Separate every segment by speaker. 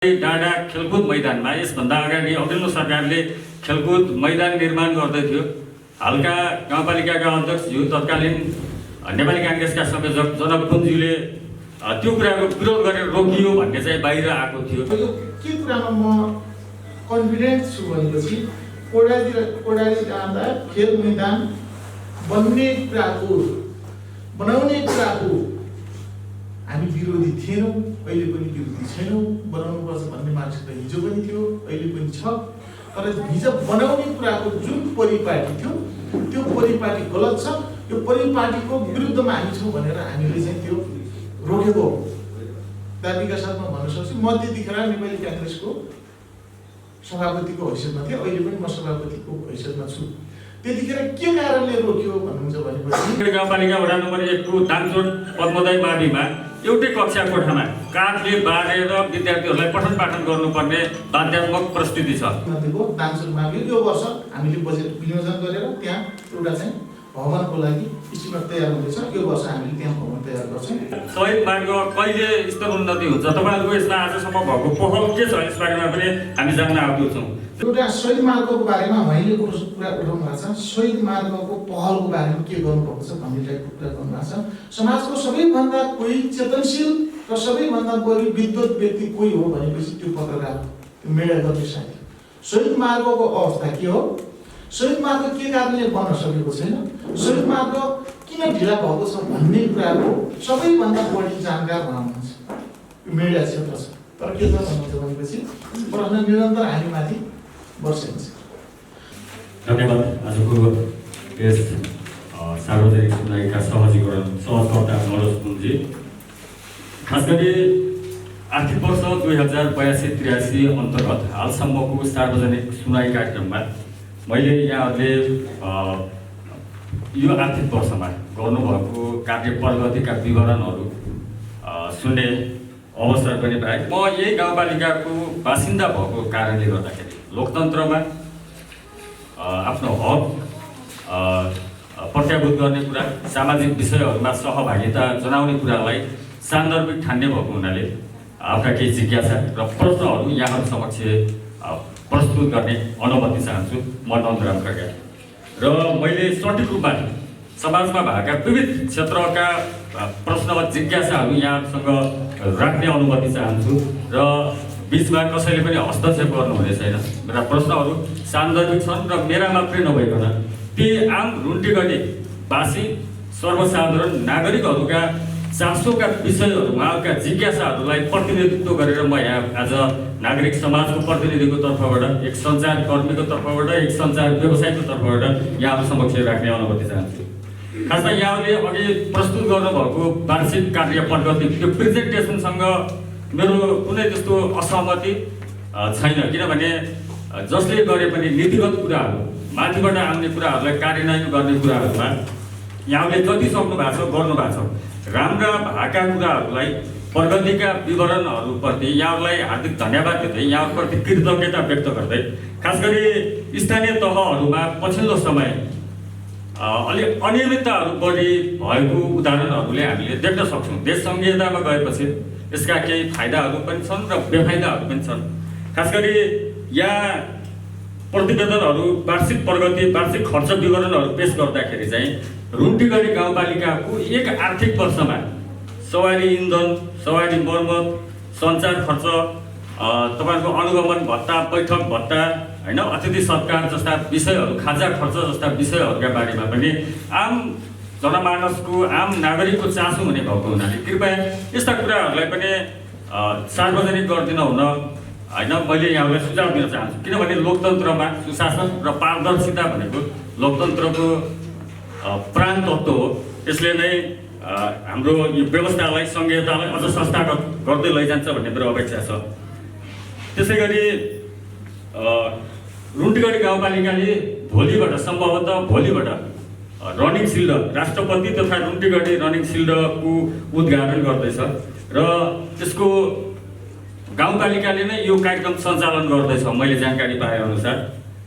Speaker 1: डाँडा खेलकुद मैदानमा यसभन्दा अगाडि अघिल्लो सरकारले खेलकुद मैदान निर्माण गर्दै थियो। हालका गाउँपालिकाका अध्यक्षज्यू तत्कालीन नेपाली कांग्रेसका संयोजक जनक पुञ्जीले त्यो कुराको विरोध गरेर रोकियो भन्ने चाहिँ बाहिर आएको थियो।
Speaker 2: के कुरामा म कन्फिडेन्ट छु भनेपछि कोडाली जाँदा खेल मैदान बनाउने कुराको हामी विरोधी थिएनौँ, अहिले पनि विरोधी छैनौँ। बनाउनुपर्छ भन्ने मान्छे हिजो पनि थियो, अहिले पनि छ। तर हिजो बनाउने कुराको जुन परिपाटी थियो त्यो परिपाटी गलत छ। यो परिपाटीको विरुद्धमा हामी छौँ भनेर हामीले चाहिँ त्यो रोकेको हो। दाबीका साथमा भन्न सक्छु, म त्यतिखेर नेपाली कांग्रेसको सभापतिको हैसियतमा थिएँ, अहिले पनि म सभापतिको हैसियतमा छु। त्यतिखेर के कारणले रोक्यो भन्नुहुन्छ भनेपछि
Speaker 1: गाउँपालिका वडा नम्बर 1 को दाङचोट पद्मोदय माविमा एउटै कक्षा कोठामा काठले बारेर विद्यार्थीहरूलाई पठन पाठन गर्नुपर्ने बाध्यात्मक परिस्थिति छ।
Speaker 2: दाङचोट मावि यो वर्ष हामीले बजेट विनियोजन गरेर त्यहाँ एउटा चाहिँ भवनको लागि स्टिमेट तयार हुँदैछ। यो वर्ष हामीले त्यहाँ भवन तयार गर्छौँ।
Speaker 1: शहीद मार्ग कहिले स्तर उन्नति हुन्छ, तपाईँहरूको यसमा आजसम्म भएको पहल के छ, यस बारेमा पनि हामी जान्न आग्रह छौँ।
Speaker 2: एउटा शहीद मार्गको बारेमा मैले कुरा उठाउनु भएको छ। शहीद मार्गको पहलको बारेमा के गर्नुपर्छ भन्ने टाइपको कुरा गर्नु भएको छ। समाजको सबैभन्दा कोही चेतनशील र सबैभन्दा बढी विद्युत व्यक्ति कोही हो भनेपछि त्यो पत्रकार मेडा गर्ने साथी। शहीद मार्गको अवस्था के हो, शहीद मार्ग के कारणले बन्न सकेको छैन, शहीद मार्ग किन ढिला भएको छ भन्ने कुराको सबैभन्दा बढी जानकार हुनुहुन्छ यो मिडिया क्षेत्र छ। तर के छ भन्नुहुन्छ भनेपछि प्रश्न निरन्तर हामीमाथि बर्सिन्छ।
Speaker 1: धन्यवाद। आजको यस सार्वजनिक सुनवाईका सहजकर्ता मनोज पुञ्जी, खास गरी आर्थिक वर्ष 2082-83 अन्तर्गत हालसम्मको सार्वजनिक सुनवाई कार्यक्रममा मैले यहाँहरूले यो आर्थिक वर्षमा गर्नुभएको कार्य प्रगतिका विवरणहरू सुन्ने अवसर पनि पाएँ। म यही गाउँपालिकाको बासिन्दा भएको कारणले गर्दाखेरि लोकतन्त्रमा आफ्नो हक प्रत्याभूत गर्ने कुरा, सामाजिक विषयहरूमा सहभागिता जनाउने कुरालाई सान्दर्भिक ठान्ने भएको हुनाले आफ्ना केही जिज्ञासा र प्रश्नहरू यहाँहरू समक्ष प्रस्तुत गर्ने अनुमति चाहन्छु। म नन्दराम खड्का र मैले सठिक रूपमा समाजमा भएका विविध क्षेत्रका प्रश्न वा जिज्ञासाहरू यहाँसँग राख्ने अनुमति चाहन्छु र बिचमा कसैले पनि हस्तक्षेप गर्नुहुने छैन। मेरा प्रश्नहरू सान्दर्भिक छन् र मेरा मात्रै नभइकन ती आम रुन्टीगढी वासी सर्वसाधारण नागरिकहरूका चासोका विषयहरू, उहाँका जिज्ञासाहरूलाई प्रतिनिधित्व गरेर म यहाँ आज नागरिक समाजको प्रतिनिधिको तर्फबाट, एक सञ्चारकर्मीको तर्फबाट, एक सञ्चार व्यवसायको तर्फबाट यहाँहरू समक्ष राख्ने अनुमति चाहन्छु। खासमा यहाँहरूले अघि प्रस्तुत गर्नुभएको वार्षिक कार्य प्रगति त्यो प्रेजेन्टेसनसँग मेरो कुनै त्यस्तो असहमति छैन। किनभने जसले गरे पनि नीतिगत कुराहरू, माथिबाट आउने कुराहरूलाई कार्यान्वयन गर्ने कुराहरूमा यहाँहरूले जति सक्नु भएको छ गर्नु भएको छ। राम्रा भएका कुराहरूलाई, प्रगतिका विवरणहरूप्रति यहाँहरूलाई हार्दिक धन्यवाद दिँदै, यहाँहरूप्रति कृतज्ञता व्यक्त गर्दै, खास गरी स्थानीय तहहरूमा पछिल्लो समय अलि अनियमितताहरू बढी भएको उदाहरणहरूले हामीले देख्न सक्छौँ। देश संहितामा गएपछि यसका केही फाइदाहरू पनि छन् र बेफाइदाहरू पनि छन्। खास गरी यहाँ प्रतिवेदनहरू, वार्षिक प्रगति, वार्षिक खर्च विवरणहरू पेश गर्दाखेरि चाहिँ रुन्टीगढी गाउँपालिकाको एक आर्थिक वर्षमा सवारी इन्धन, सवारी मर्मत, सञ्चार खर्च, तपाईँहरूको अनुगमन भत्ता, बैठक भत्ता, होइन, अतिथि सत्कार जस्ता विषयहरू, खाजा खर्च जस्ता विषयहरूका बारेमा पनि आम जनमानसको, आम नागरिकको चासो हुने भएको हुनाले कृपया यस्ता कुराहरूलाई पनि सार्वजनिक गरिदिन हुन, होइन, मैले यहाँलाई सुझाव दिन चाहन्छु। किनभने लोकतन्त्रमा सुशासन र पारदर्शिता भनेको लोकतन्त्रको प्राण तत्त्व हो। यसले नै हाम्रो यो व्यवस्थालाई, संहितालाई अझ संस्थागत गर्दै लैजान्छ भन्ने मेरो अपेक्षा छ। त्यसै गरी रुन्टीगढी गाउँपालिकाले भोलिबाट, सम्भवतः भोलिबाट रनिङ सिल्ड, राष्ट्रपति तथा रुन्टीगढी रनिङ सिल्डको उद्घाटन गर्दैछ र त्यसको गाउँपालिकाले नै यो कार्यक्रम सञ्चालन गर्दैछ मैले जानकारी पाएअनुसार।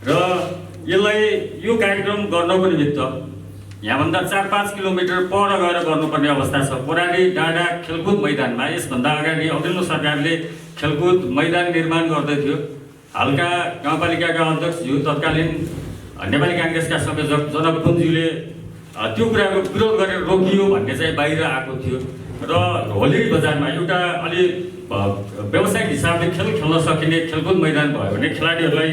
Speaker 1: र यसलाई यो कार्यक्रम गर्नको निमित्त यहाँभन्दा 4-5 किलोमिटर पर गएर गर्नुपर्ने अवस्था छ। कोराली डाँडा खेलकुद मैदानमा यसभन्दा अगाडि अघिल्लो सरकारले खेलकुद मैदान निर्माण गर्दै थियो। हालका गाउँपालिकाका अध्यक्षज्यू तत्कालीन नेपाली काङ्ग्रेसका संयोजक जनक पुञ्ज्यूले त्यो कुराको विरोध गरेर रोकियो भन्ने चाहिँ बाहिर आएको थियो र होली बजारमा एउटा अलि व्यावसायिक हिसाबले खेल खेल्न सकिने खेलकुद मैदान भयो भने खेलाडीहरूलाई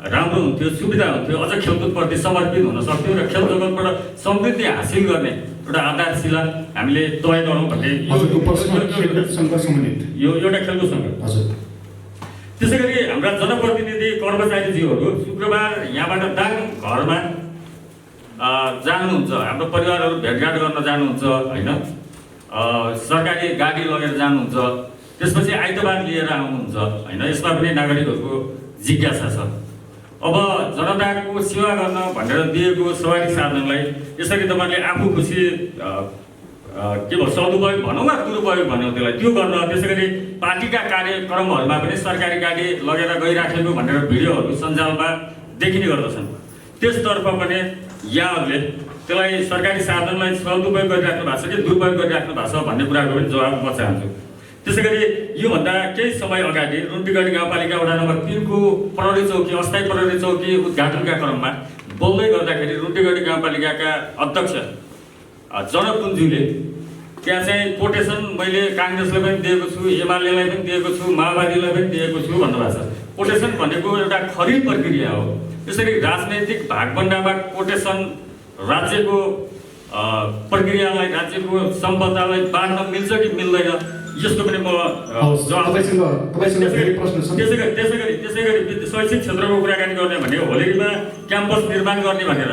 Speaker 1: राम्रो हुन्थ्यो, सुविधा हुन्थ्यो, अझ खेलकुदप्रति समर्पित हुन सक्थ्यो र खेल जगतबाट समृद्धि हासिल गर्ने एउटा आधारशिला हामीले तय गरौँ भन्ने यो एउटा खेलकुदसँग। त्यसै गरी हाम्रा जनप्रतिनिधि कर्मचारीज्यूहरू शुक्रबार यहाँबाट दाङ घरमा जानुहुन्छ, हाम्रो परिवारहरू भेटघाट गर्न जानुहुन्छ होइन, सरकारी गाडी लगेर जानुहुन्छ, त्यसपछि आइतबार लिएर आउनुहुन्छ होइन। यसमा पनि नागरिकहरूको जिज्ञासा छ। अब जनताको सेवा गर्न भनेर दिएको सवारी साधनलाई यसरी तपाईँले आफू खुसी के भयो सदुपयोग भनौँ वा दुरुपयोग भनौँ त्यसलाई त्यो गर्न, त्यसै गरी पार्टीका कार्यक्रमहरूमा पनि सरकारी गाडी लगेर गइराखेको भनेर भिडियोहरू सञ्जालमा देखिने गर्दछन्। त्यसतर्फ पनि यहाँहरूले त्यसलाई सरकारी साधनलाई सदुपयोग गरिराख्नु भएको छ कि दुरुपयोग गरिराख्नु भएको छ भन्ने कुराको पनि जवाब म चाहन्छु। त्यसै गरी योभन्दा केही समय अगाडि रुन्टीगढी गाउँपालिका वडा नम्बर 3 को प्रहरी चौकी अस्थायी प्रहरी चौकी उद्घाटनका क्रममा बोल्दै गर्दाखेरि रुन्टीगढी गाउँपालिकाका अध्यक्ष जनक पुञ्ज्यूले त्यहाँ चाहिँ कोटेसन मैले काङ्ग्रेसलाई पनि दिएको छु, एमालेलाई पनि दिएको छु, माओवादीलाई पनि दिएको छु भन्नुभएको छ। कोटेसन भनेको एउटा खरिद प्रक्रिया हो। यसरी राजनैतिक भागभण्डामा कोटेसन राज्यको प्रक्रियालाई राज्यको सम्पदालाई बाँड्न मिल्छ कि मिल्दैन यसको पनि म त्यसै गरी शैक्षिक क्षेत्रको कुराकानी गर्ने भने होलीमा क्याम्पस निर्माण गर्ने भनेर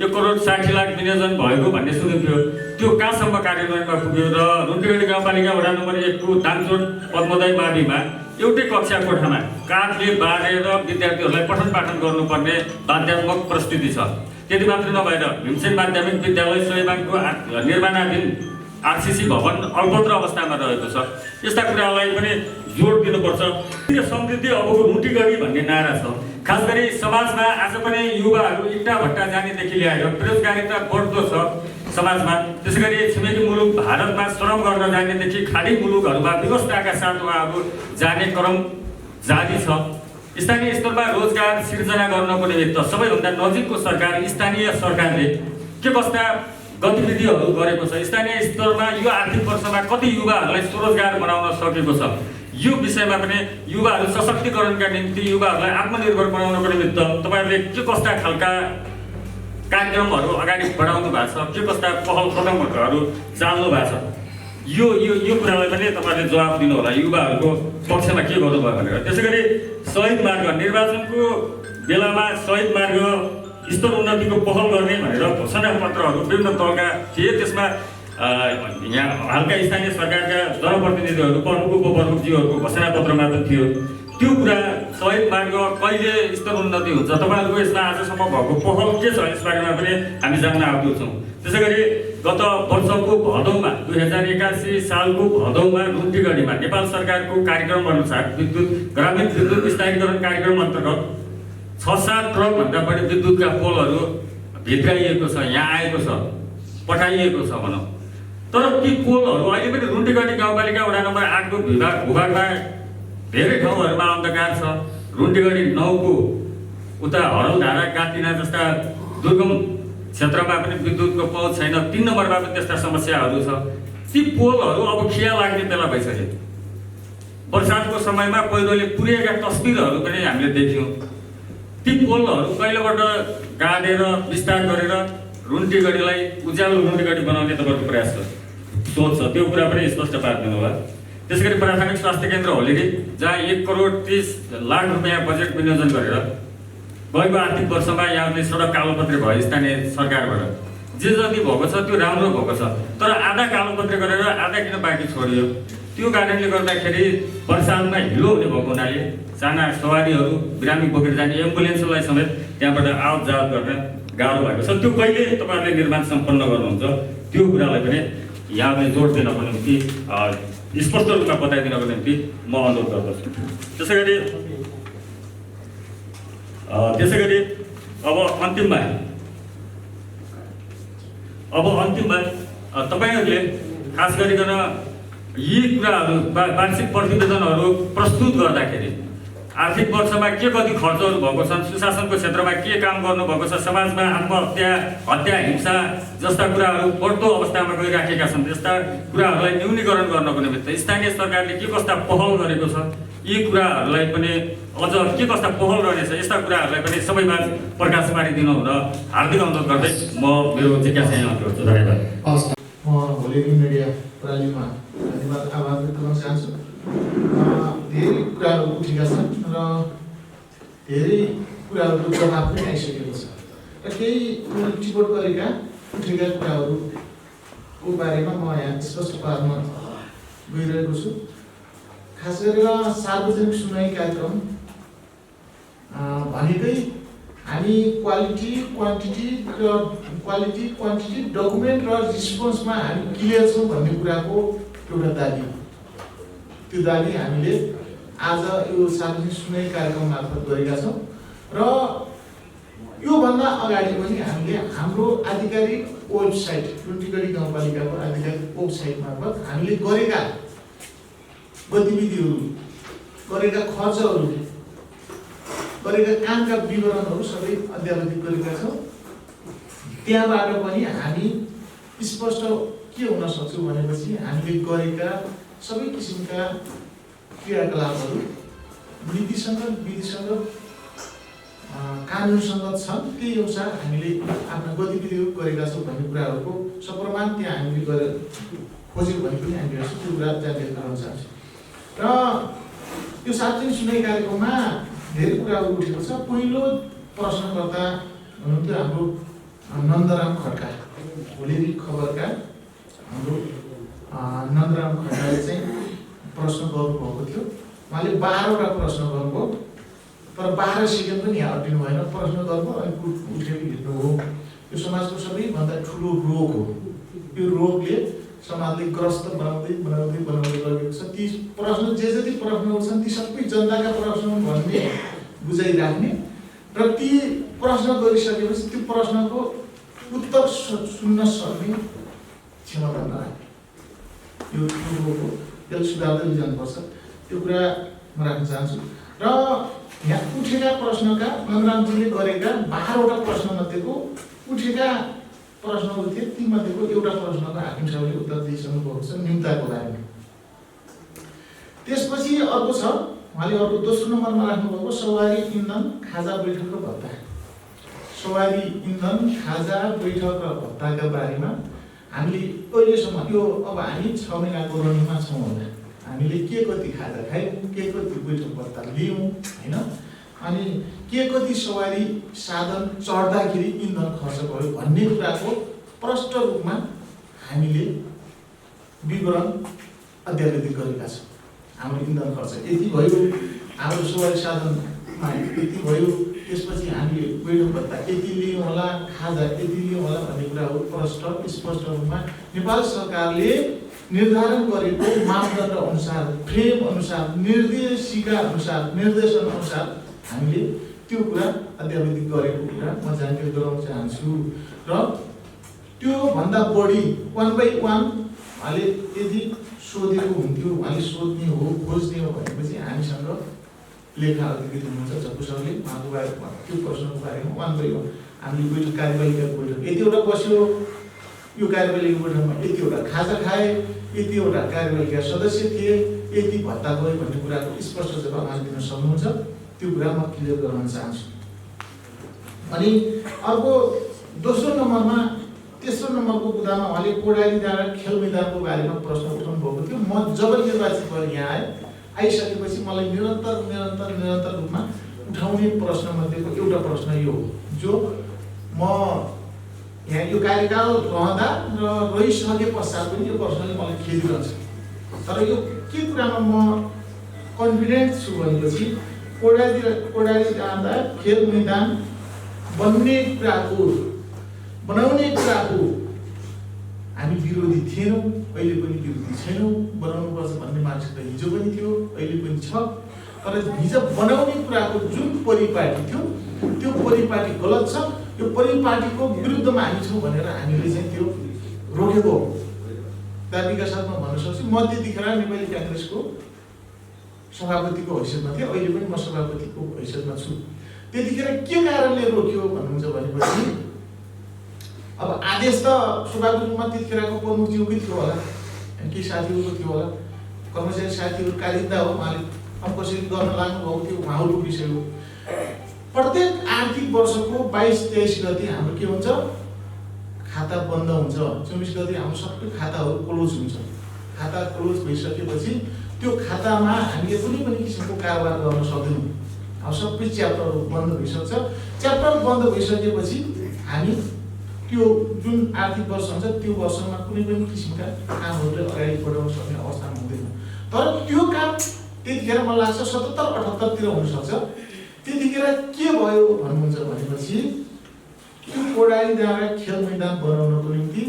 Speaker 1: 1 करोड 60 लाख विनियोजन भएको भन्ने सुनिन्थ्यो। त्यो कहाँसम्म कार्यान्वयनमा पुग्यो र रुन्टीगढी गाउँपालिका वडा नम्बर 1 को दाङचोट पद्मोदय माविमा एउटै कक्षा कोठामा काठले बारेर विद्यार्थीहरूलाई पठन पाठन गर्नुपर्ने बाध्यात्मक परिस्थिति छ। त्यति मात्र नभएर भीमसेन माध्यमिक विद्यालय सोहीबाङको निर्माणाधीन आरसीसी भवन अल्पत्र अवस्थामा रहेको छ। यस्ता कुरालाई पनि जोड दिनुपर्छ। यो समृद्धि अबको रुन्टीगढी भन्ने नारा छ। खास गरी समाजमा आज पनि युवाहरू इट्टा भट्टा जानेदेखि ल्याएर बेरोजगारीता बढ्दो छ समाजमा। त्यसै गरी छिमेकी मुलुक भारतमा श्रम गर्न जानेदेखि खाडी मुलुकहरूमा व्यवस्थाका साथ उहाँहरू जाने क्रम जारी छ। स्थानीय स्तरमा रोजगार सिर्जना गर्नको निमित्त सबैभन्दा नजिकको सरकार स्थानीय सरकारले के कस्ता गतिविधिहरू गरेको छ, स्थानीय स्तरमा यो आर्थिक वर्षमा कति युवाहरूलाई स्वरोजगार बनाउन सकेको छ, यो विषयमा पनि युवाहरू सशक्तिकरणका निम्ति युवाहरूलाई आत्मनिर्भर बनाउनको निमित्त तपाईँहरूले के कस्ता खालका कार्यक्रमहरू अगाडि बढाउनु भएको छ, के कस्ता पहल कदमहरू चाल्नु भएको छ, यो कुरालाई पनि तपाईँहरूले जवाब दिनु होला युवाहरूको पक्षमा के गर्नुभयो भनेर। त्यसै गरी शहीद मार्ग निर्वाचनको बेलामा शहीद मार्ग स्तर उन्नतिको पहल गर्ने भनेर घोषणा पत्रहरू विभिन्न दलका थिए। त्यसमा यहाँ हालका स्थानीय सरकारका जनप्रतिनिधिहरू प्रमुख उपप्रमुखज्यूहरूको घोषणा पत्रमा पनि थियो। त्यो कुरा शहीद मार्ग कहिले स्तर उन्नति हुन्छ, तपाईँहरूको यसमा आजसम्म भएको पहल के छ यसबारेमा पनि हामी जान्न आग्रह छौँ। त्यसै गरी गत वर्षको भदौमा 2081 सालको भदौमा रुन्टीगढीमा नेपाल सरकारको कार्यक्रम अनुसार ग्रामीण विद्युत स्थायीकरण कार्यक्रम अन्तर्गत 6-7 ट्रकभन्दा बढी विद्युतका पोलहरू भित्राइएको छ, यहाँ आएको छ, पठाइएको छ भनौँ। तर ती पोलहरू अहिले पनि रुन्टीगढी गाउँपालिका वडा नम्बर 8 को भूभागमा धेरै ठाउँहरूमा अन्धकार छ। रुन्टीगढी 9 को उता हरलधारा कातिना जस्ता दुर्गम क्षेत्रमा पनि विद्युतको पहुँच छैन। 3 नम्बरमा पनि त्यस्ता समस्याहरू छ। ती पोलहरू अब खिया लाग्ने बेला भइसक्यो। वर्षातको समयमा पहिरोले पुरेका तस्बिरहरू पनि हामीले देख्यौँ। ती पोलहरू कहिलेबाट गाडेर विस्तार गरेर रुन्टीगढीलाई उज्यालो रुन्टीगढी बनाउने तपाईँको प्रयास छ, सोच छ, त्यो कुरा पनि स्पष्ट पारिदिनु होला। त्यसै गरी प्राथमिक स्वास्थ्य केन्द्र होलीरी जहाँ 1 करोड 30 लाख रुपियाँ बजेट विनियोजन गरेर गएको आर्थिक वर्षमा यहाँले सडक कालोपत्री भयो स्थानीय सरकारबाट। जे जति भएको छ त्यो राम्रो भएको छ, तर आधा कालोपत्री गरेर आधा किन बाँकी छोडियो। त्यो कारणले गर्दाखेरि वर्षामा हिलो हुने भएको हुनाले साना सवारीहरू बिरामी बोकेर जाने एम्बुलेन्सलाई समेत त्यहाँबाट आवत जावत गर्न गाह्रो भएको छ। त्यो कहिले तपाईँहरूले निर्माण सम्पन्न गर्नुहुन्छ त्यो कुरालाई पनि यहाँले जोड दिनको निम्ति स्पष्ट रूपमा बताइदिनको निम्ति म अनुरोध गर्दछु। त्यसै गरी अब अन्तिममा तपाईँहरूले खास गरिकन यी कुराहरू वार्षिक प्रतिवेदनहरू प्रस्तुत गर्दाखेरि आर्थिक वर्षमा के कति खर्चहरू भएको छन्, सुशासनको क्षेत्रमा के काम गर्नुभएको छ, समाजमा आत्महत्या, हत्या, हिंसा जस्ता कुराहरू बढ्दो अवस्थामा गइराखेका छन्, त्यस्ता कुराहरूलाई न्यूनीकरण गर्नको निमित्त स्थानीय सरकारले के कस्ता पहल गरेको छ, यी कुराहरूलाई पनि अझ के कस्ता पहल रहनेछ, यस्ता कुराहरूलाई पनि सबैमा प्रकाश पारिदिनु हुन हार्दिक अनुरोध गर्दै म मेरो जिज्ञासा यहाँ गर्छु। धन्यवाद।
Speaker 2: म भोलिको मिडिया प्रणालीमा धन्यवाद आभार व्यक्त गर्न चाहन्छु। धेरै कुराहरू उठेका छन् र धेरै कुराहरूको प्रभाव पनि आइसकेको छ र केही टिपोट गरेका उठेका कुराहरूको बारेमा म यहाँ स्पष्ट पार्न गइरहेको छु। खास गरेर सार्वजनिक सुनवाई कार्यक्रम भनेकै हामी क्वालिटी क्वान्टिटी डकुमेन्ट र रिस्पोन्समा हामी क्लियर छौँ भन्ने कुराको एउटा दाबी, त्यो दाबी हामीले आज यो सार्वजनिक सुनवाई कार्यक्रम मार्फत गरेका छौँ र योभन्दा अगाडि पनि हामीले हाम्रो आधिकारिक वेबसाइट टुन्टिगढी गाउँपालिकाको आधिकारिक वेबसाइट मार्फत हामीले गरेका गतिविधिहरू, गरेका खर्चहरू, गरेका कामका विवरणहरू सबै अद्यावधिक गरेका छौँ। त्यहाँबाट पनि हामी स्पष्ट के हुन सक्छौँ भनेपछि हामीले गरेका सबै किसिमका क्रियाकलापहरू नीतिसँग विधिसँग कानुनसँग छन्, त्यही अनुसार हामीले आफ्ना गतिविधिहरू गरेका छौँ भन्ने कुराहरूको सप्रमाण त्यहाँ हामीले गरेर खोज्यौँ भने पनि हामीले त्यो कुरा जानकारी गराउन चाहन्छौँ। र यो सार्वजनिक सुनवाई कार्यक्रममा धेरै कुराहरू उठेको छ। पहिलो प्रश्नकर्ता हुनुहुन्थ्यो हाम्रो नन्दराम खड्का, भोलि खबरका हाम्रो नन्दराम खड्काले चाहिँ प्रश्न गर्नुभएको थियो। उहाँले 12वटा प्रश्न गर्नुभयो, तर 12 सेकेन्ड पनि यहाँ अड्टिनु भएन। प्रश्न गर्नु अनि उठेर हिँड्नु हो। यो समाजको सबैभन्दा ठुलो रोग हो। यो रोगले समाजले ग्रस्त बनाउँदै गएको छ। ती प्रश्न जे जति प्रश्नहरू छन् ती सबै जनताका प्रश्न भन्ने बुझाइराख्ने र ती प्रश्न गरिसकेपछि त्यो प्रश्नको उत्तर सुन्न सक्ने क्षमता नराख्ने, यो ठुलो रोग हो। यसलाई सुधार्दै जानुपर्छ, त्यो कुरा म राख्न चाहन्छु। र यहाँ उठेका प्रश्नका नन्दरामजीले गरेका 12वटा प्रश्नमध्येको उठेका प्रश्नहरू थिए, तीमध्येको एउटा प्रश्नको हाकिम साहबले उत्तर दिइसक्नु भएको छ न्यूनताको बारेमा। त्यसपछि अर्को छ, उहाँले अर्को दोस्रो नम्बरमा राख्नुभएको सवारी इन्धन खाजा बैठक र भत्ता। सवारी इन्धन खाजा बैठक र भत्ताका बारेमा हामीले अहिलेसम्म यो अब हामी 6 महिनाको रनिङमा छौँ होला, हामीले के कति खाजा खायौँ, के कति बैठक भत्ता लियौँ होइन, अनि के कति सवारी साधन चढ्दाखेरि इन्धन खर्च भयो भन्ने कुराको प्रष्ट रूपमा हामीले विवरण अद्यावधिक गरेका छौँ। हाम्रो इन्धन खर्च यति भयो, हाम्रो सवारी साधनमा यति भयो, त्यसपछि हामीले बैठक भत्ता यति लियौँ होला, खाजा यति लियौँ होला भन्ने कुराहरू प्रष्ट स्पष्ट रूपमा नेपाल सरकारले निर्धारण गरेको मापदण्ड अनुसार, फ्रेम अनुसार, निर्देशिका अनुसार, निर्देशन अनुसार हामीले त्यो कुरा अद्यावधिक गरेको कुरा म जानकारी गराउन चाहन्छु। र त्योभन्दा बढी 1 by 1 उहाँले यदि सोधेको हुन्थ्यो, उहाँले सोध्ने हो, खोज्ने हो भनेपछि हामीसँग लेखा अधिकृत हुनुहुन्छ जग्गु सरले, उहाँको बारेमा त्यो प्रश्नको बारेमा 1 by 1 हामीले बैठक कार्यपालिकाको बैठक यतिवटा बस्यो, यो कार्यपालिका बैठकमा यतिवटा खाजा खाए, यतिवटा कार्यपालिका सदस्य थिए, यति भत्ता गयो भन्ने कुराको स्पष्ट जवाब उहाँले दिन सक्नुहुन्छ। त्यो कुरा म क्लियर गराउन चाहन्छु। अनि अर्को दोस्रो नम्बरमा तेस्रो नम्बरको कुरामा उहाँले कोडाली डाँडा खेल मैदानको बारेमा प्रश्न उठाउनु भएको थियो। म जब निर्वाचित भएर यहाँ आइसकेपछि मलाई निरन्तर रूपमा उठाउने प्रश्नमध्येको एउटा प्रश्न यो हो, जो म यहाँ यो कार्यकाल रहँदा र रहिसके पश्चात पनि यो प्रश्नले मलाई खेदिरहन्छ। तर यो के कुरामा म कन्फिडेन्ट छु भनेपछि कोडाली डाँडा खेल मैदान बनाउने कुराको हामी विरोधी थिएनौँ, अहिले पनि विरोधी छैनौँ। बनाउनुपर्छ भन्ने मान्छे हिजो पनि थियो, अहिले पनि छ। तर हिजो बनाउने कुराको जुन परिपाटी थियो त्यो परिपाटी गलत छ, यो यो परिपाटीको विरुद्धमा हामी छौँ भनेर हामीले चाहिँ त्यो रोकेको। र यो के कुरामा म कन्फिडेन्ट छु भनेपछि हामी 1 by 1 हामीले बैठक भत्ता के कति खाजा खायो, के कति बैठक भत्ता लियौँ, के कति खाजा खायो, के कति दाबीका साथमा भन्न सक्छु म त्यतिखेर नेपाली काङ्ग्रेसको सभापतिको हैसियतमा थिएँ, अहिले पनि म सभापतिको हैसियतमा छु। त्यतिखेर के कारणले रोक्यो भन्नुहुन्छ भनेपछि अब आदेश त सभाको रूपमा त्यतिखेरको प्रमुखज्यूकै थियो होला, केही साथीहरूको थियो होला, कर्मचारी साथीहरू कार्यकर्ता हो, उहाँले अब कसरी गर्न लाग्नुभएको थियो उहाँहरूको विषय हो। प्रत्येक आर्थिक वर्षको 22-23 गते हाम्रो के हुन्छ, खाता बन्द हुन्छ। 24 गते हाम्रो सबै खाताहरू क्लोज हुन्छ। खाता क्लोज भइसकेपछि त्यो खातामा हामीले कुनै पनि किसिमको कारोबार गर्न सक्दैनौँ। अब सबै च्याप्टरहरू बन्द भइसक्छ। च्याप्टर बन्द भइसकेपछि हामी त्यो जुन आर्थिक वर्ष हुन्छ त्यो वर्षमा कुनै पनि किसिमका कामहरूले अगाडि बढाउन सक्ने अवस्थामा हुँदैन। तर त्यो काम त्यतिखेर मलाई लाग्छ 77-78 तिर हुनसक्छ। त्यतिखेर के भयो भन्नुहुन्छ भनेपछि त्यो कोडालीद्वारा खेल मैदान बनाउनको निम्ति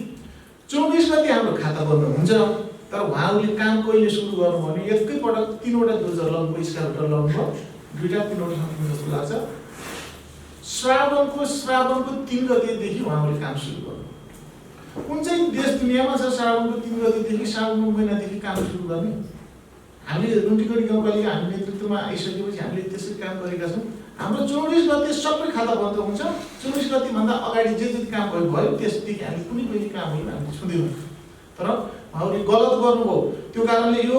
Speaker 2: 24 गते हाम्रो खाता बन्द हुन्छ। तर उहाँहरूले काम कहिले सुरु गर्नु भने एकैपटक 3वटा डोजर लाउनुभयो, स्क्याल्टर लाउनुभयो, 2-3वटा सक्नु जस्तो लाग्छ। श्रावणको 3 गतेदेखि उहाँहरूले काम सुरु गर्नु। कुन चाहिँ देश दुनियाँमा छ श्रावणको 3 गतेदेखि श्रावणको महिनादेखि काम सुरु गर्ने? हामीले रुन्टीगढी गाउँपालिका हामी नेतृत्वमा आइसकेपछि हामीले त्यसरी काम गरेका छौँ। हाम्रो 24 गते सबै खाता बन्द हुन्छ। 24 गतेभन्दा अगाडि जे जति काम भयो त्यसदेखि हामी कुनै पनि कामहरू हामीले छुँदैनौँ। तर उहाँहरूले गलत गर्नुभयो। त्यो कारणले यो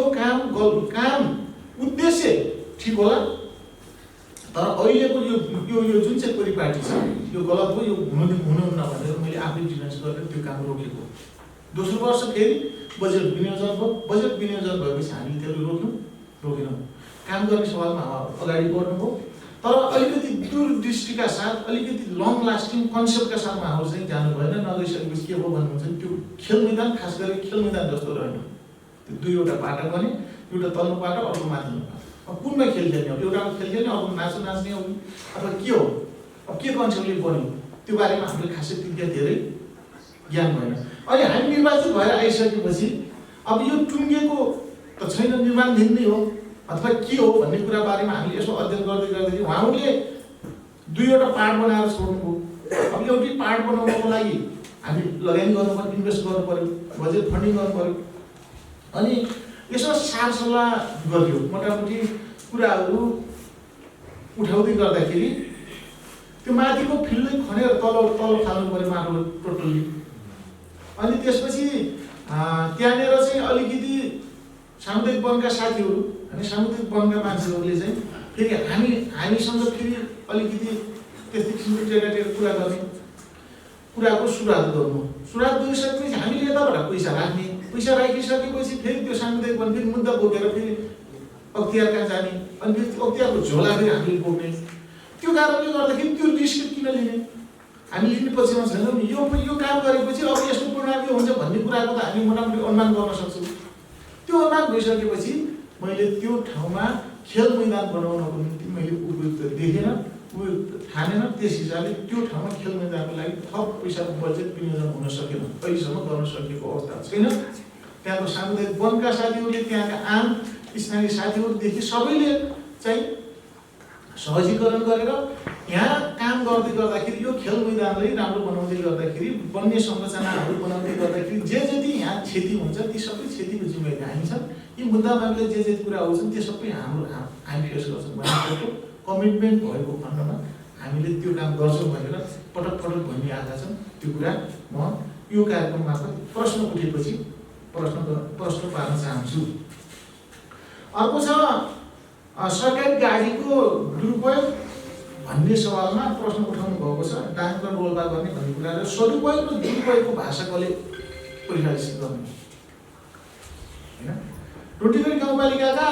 Speaker 2: काम उद्देश्य ठिक होला, तर अहिलेको यो जुन चाहिँ परिपाटी छ यो गलत हो, यो हुनुहुन्न भनेर मैले आफै डिफेन्स गरेर त्यो काम रोकेको। दोस्रो वर्ष फेरि बजेट विनियोजन भयो। बजेट विनियोजन भएपछि हामीले त्यो रोकेनौँ। काम गर्ने सवालमा अगाडि बढ्नुभयो। तर अलिकति दूरदृष्टिका साथ, अलिकति लङ लास्टिङ कन्सेप्टका साथमा हाम्रो चाहिँ जानु भएन। नगइसकेपछि के हो भन्नुहुन्छ भने त्यो खेल मैदान, खास गरी खेल मैदान जस्तो रहेन। त्यो 2वटा पाटा बने, एउटा तल्लो पाटा अर्को माथिल्लो पाटा। अब कुनमा खेल खेल्ने हो, एउटामा खेल खेल्ने, अर्को नाच्ने हो अथवा के हो, अब के कन्सेप्टले बन्यो त्यो बारेमा हामीले खासै त्यति धेरै ज्ञान भएन। अहिले हामी निर्वाचित भएर आइसकेपछि अब यो टुङ्गेको त छैन, निर्माणधीन नै हो अथवा के हो भन्ने कुरा बारेमा हामीले यसो अध्ययन गर्दै उहाँहरूले 2वटा पार्ट बनाएर छोड्नुभयो। अब एउटै पार्ट बनाउनको लागि हामी लगानी गर्नु पर्यो, इन्भेस्ट गर्नु पर्यो, बजेट फन्डिङ गर्नु पर्यो। अनि यसो सारसल्लाह गरियो, मोटामोटी कुराहरू उठाउँदै गर्दाखेरि त्यो माथिको फिल्डै खनेर तल फाल्नु पर्यो माटो टोटल्ली। अनि त्यसपछि त्यहाँनिर चाहिँ अलिकति सामुदायिक वनका साथीहरू अनि सामुदायिक वनका मान्छेहरूले चाहिँ फेरि हामीसँग फेरि अलिकति त्यस्तै किसिमको टेराटेर कुरा गर्ने, कुराको सुरुवात गर्नु। सुरुवात गरिसकेपछि हामीले यताबाट पैसा राख्ने, पैसा राखिसकेपछि फेरि त्यो सामुदायिक वन फेरि मुद्दा बोकेर फेरि अख्तियार कहाँ जाने, अनि फेरि अख्तियारको झोला फेरि हामीले बोक्ने। त्यो कारणले गर्दाखेरि त्यो रिस्क किन लिने? हामी लिने पक्षमा छैनौँ नि। यो काम गरेपछि अब यस्तो परिणाम हुन्छ भन्ने कुराको त हामी मोटामोटी अनुमान गर्न सक्छौँ। त्यो अनुमान भइसकेपछि मैले त्यो ठाउँमा खेल मैदान बनाउनको निम्ति मैले उपयुक्त देखेन, उपयुक्त ठानेन। त्यस हिसाबले त्यो ठाउँमा खेल मैदानको लागि थप पैसाको बजेट विनियोजन हुन सकेन, अहिलेसम्म गर्न सकेको अवस्था छैन। त्यहाँको सामुदायिक वनका साथीहरूले, त्यहाँका आम स्थानीय साथीहरूदेखि सबैले चाहिँ सहजीकरण गरेर यहाँ काम गर्दै गर्दाखेरि यो खेल मैदानलाई राम्रो बनाउँदै गर्दाखेरि, बन्ने संरचनाहरू बनाउँदै गर्दाखेरि जे जति यहाँ क्षति हुन्छ ती सबै क्षतिको जिम्मेवारी हामी छ। यी मुद्दामाले जे कुरा आउँछन् त्यो सबै हामी फेस गर्छौँ भनेको कमिटमेन्ट भएको खण्डमा हामीले त्यो काम गर्छौँ भनेर पटक भनिआएका छन्। त्यो कुरा म यो कार्यक्रम मार्फत प्रश्न उठेपछि प्रश्न पार्न चाहन्छु। अर्को छ सरकारी गाडीको दुरुपयोग भन्ने सवालमा प्रश्न उठाउनु भएको छ। डाङ्ग र रोल्पा गर्ने भन्ने कुरा र सदुपयोग र दुरुपयोगको भाषा कसले परिभाषित गर्ने होइन? रुटीगढी गाउँपालिकाका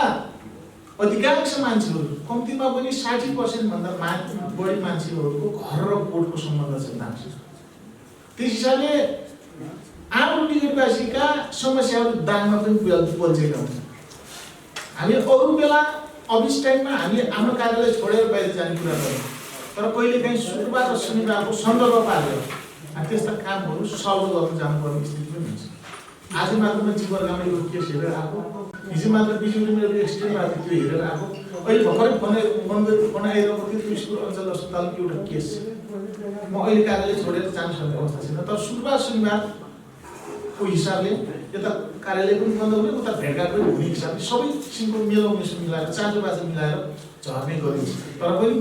Speaker 2: अधिकांश मान्छेहरू, कम्तीमा पनि 60% भन्दा बढी मान्छेहरूको घर र कोर्टको सम्बन्ध छ नाम। त्यस हिसाबले आम रुटीगढीवासीका समस्याहरू दाङमा पनि बल्झेका हुन्छ। हामी अरू बेला अफिस टाइममा हामीले आफ्नो कार्यालय छोडेर बाहिर जाने कुरा गर्छौँ, तर कहिलेकाहीँ शुक्रबार र शनिबारको सन्दर्भ पारेर त्यस्ता कामहरू सल्भ गर्न जानुपर्ने स्थिति पनि हुन्छ। आज मात्र म चिबरगाउँमा यो केस हेरेर आएको, हिजो मात्र बिजुली मेरो एक्सिडेन्ट भएको त्यो हेरेर आएको। अहिले भर्खरै बनाइरहेको थियो त्यो स्कुल अञ्चल अस्पतालको एउटा केस। म अहिले कार्यालय छोडेर जान सक्ने अवस्था छैन, तर शुक्रबार शनिबारको हिसाबले यता कार्यालय पनि बन्द हुने उता भेटघाट पनि हुने हिसाबले सबै किसिमको मेलोमेसो मिलाएर चाँजो बाजो मिलाएर झर्ने गरिन्छ। तर पनि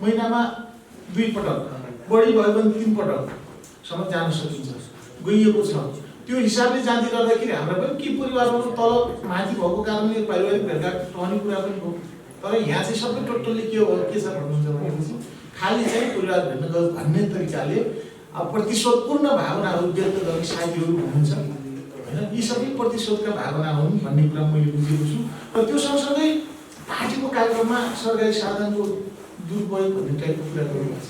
Speaker 2: महिनामा 2 पटक बढी भयो भने 3 पटकसम्म जान सकिन्छ, गइएको छ। त्यो हिसाबले जाँदै गर्दाखेरि हाम्रो पनि के परिवारमा तल माथि भएको कारणले पारिवारिक भेटघाट रहने कुरा पनि हो। तर यहाँ चाहिँ सबै टोटल्ली के छ भन्नुहुन्छ भनेपछि खालि चाहिँ परिवार भेट्न गयो भन्ने तरिकाले प्रतिशोधपूर्ण भावनाहरू व्यक्त गर्ने साथीहरू हुनुहुन्छ होइन। यी सबै प्रतिशोधका भावना हुन् भन्ने कुरा मैले बुझेको छु। र त्यो सँगसँगै पार्टीको कार्यक्रममा सरकारी साधनको दुरुपयोग भन्ने टाइपको कुरा गर्नुभएको छ।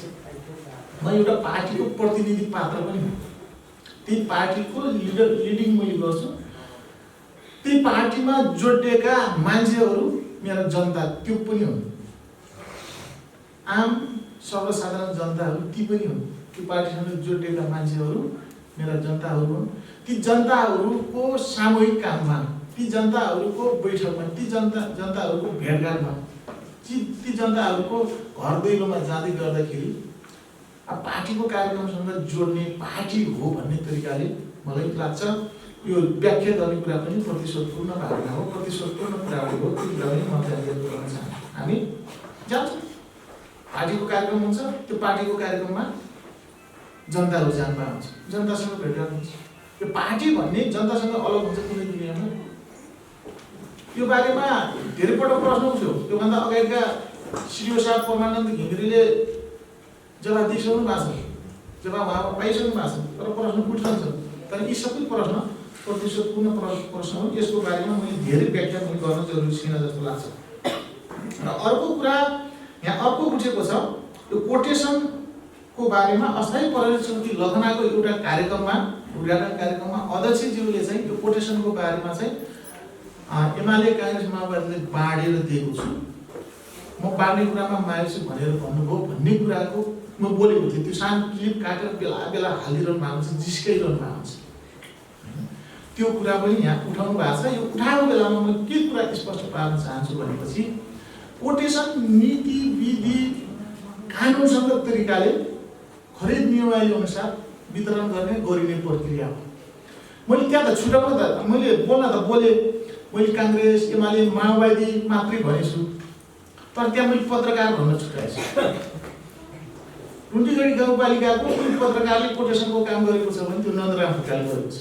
Speaker 2: म एउटा पार्टीको प्रतिनिधि पात्र पनि हुँ, त्यही पार्टीको लिडिङ मैले गर्छु। त्यही पार्टीमा जोडिएका मान्छेहरू मेरा जनता त्यो पनि हुन्, आम सर्वसाधारण जनताहरू ती पनि हुन्। त्यो पार्टीसँग जोडिएका मान्छेहरू मेरा जनताहरू हुन्। ती जनताहरूको सामूहिक काममा, ती जनताहरूको बैठकमा, ती जनताहरूको भेटघाटमा, ती जनताहरूको घर दैलोमा जाँदै गर्दाखेरि पार्टीको कार्यक्रमसँग जोड्ने पार्टी हो भन्ने तरिकाले मलाई लाग्छ यो व्याख्या गर्ने कुरा पनि प्रतिशोधपूर्ण भावना हो, प्रतिशोधपूर्ण कुराहरू हो। त्यो कुरा पनि म जानकारी गराउन चाहन्छु। हामी जान्छौँ, पार्टीको कार्यक्रम हुन्छ, त्यो पार्टीको कार्यक्रममा जनताहरू जान पाउँछ, जनतासँग भेटघाट हुन्छ। यो पार्टी भन्ने जनतासँग अलग हुन्छ कुनै दुनियाँमा। यो बारेमा धेरै पटक प्रश्न उठ्यो। त्योभन्दा अगाडिका सिडिओ साहब परमानन्द घिमिरेले जवाब दिइसक्नु भएको छ, जवाब उहाँ पाइसक्नु भएको छ, तर प्रश्न उठिरहन्छ। तर यी सबै प्रश्न प्रतिशोधपूर्ण प्रश्न हो। यसको बारेमा मैले धेरै व्याख्या पनि गर्न जरुरी छैन जस्तो लाग्छ। र अर्को कुरा यहाँ अर्को उठेको छ, यो कोटेसनको बारेमा अस्थायी पर्यटन समिति लखनाको एउटा कार्यक्रममा, उद्घाटन कार्यक्रममा अध्यक्षज्यूले चाहिँ यो कोटेसनको बारेमा चाहिँ एमाले काङ्ग्रेस माओवादीले बाँडेर दिएको छु, म बाँड्ने कुरामा मायाछु भनेर भन्नुभयो भन्ने कुराको म बोलेको थिएँ। त्यो सानो क्लिप काटेर बेला बेला हालिरहनु भएको छ, जिस्काइरहनु भएको छ। त्यो कुरा पनि यहाँ उठाउनु भएको छ। यो उठाएको बेलामा म के कुरा स्पष्ट पार्न चाहन्छु भनेपछि कोटेसन नीति विधि कानुनसँग तरिकाले खरिद नियमावली अनुसार वितरण गरिने प्रक्रिया हो। मैले त्यहाँ त छुटाउन त मैले बोल्न त बोले, मैले काङ्ग्रेस एमाले माओवादी मात्रै भनेछु, तर त्यहाँ मैले पत्रकार भन्न छुटाएछु। रुन्टीगढी गाउँपालिकाको कुनै पत्रकारले कोटेसनको काम गरेको छ भने त्यो नन्दराम खड्काले गरेको छ।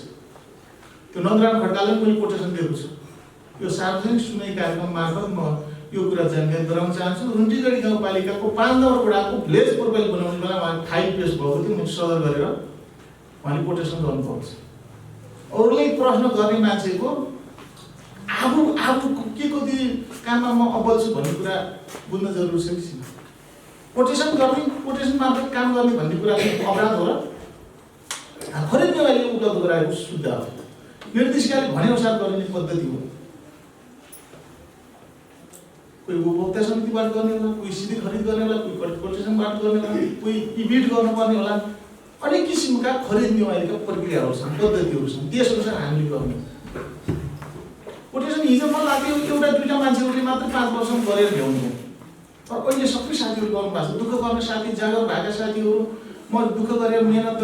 Speaker 2: त्यो नन्दराम खड्काले मैले कोटेसन दिएको छु। यो सार्वजनिक सुनाइ कार्यक्रम मार्फत म यो कुरा जानकारी गराउन चाहन्छु। रुन्टीगढी गाउँपालिकाको 5 नम्बर वडाको भिलेज प्रोफाइल बनाउने बेला उहाँ फाइल पेश भएको थियो, मैले सदर गरेर उहाँले कोटेसन गर्नुपर्छ। अरूलाई प्रश्न गर्ने मान्छेको आफू के कति काममा म अब्बल छु भन्ने कुरा बुझ्न जरुरी छ कि छैन। कोटेसन मार्फत काम गर्ने भन्ने कुरा अपराध हो र खरिद नियमावली उपलब्ध गराएको शुद्ध हो। निर्देशिकाले भनेअनुसार गर्ने पद्धति हो। कोही उपभोक्ता समितिबाट गर्ने होला, कोही सिधै खरिद गर्ने होला, कोही कोटेसनबाट गर्ने होला, कोही इबिट गर्नुपर्ने होला। अनेक किसिमका खरिद नियमावलीका प्रक्रियाहरू छन्, पद्धतिहरू छन्, त्यसअनुसार हामीले गर्ने। कोटेसन हिजो मन लाग्यो एउटा दुईटा मान्छेहरूले मात्र 5 वर्षसम्म गरेर भ्याउनु, तर अहिले सबै साथीहरू गर्नु भएको छ। दुःख गर्ने साथी, जागर भएका साथीहरू, म दुःख गरेर मेहनत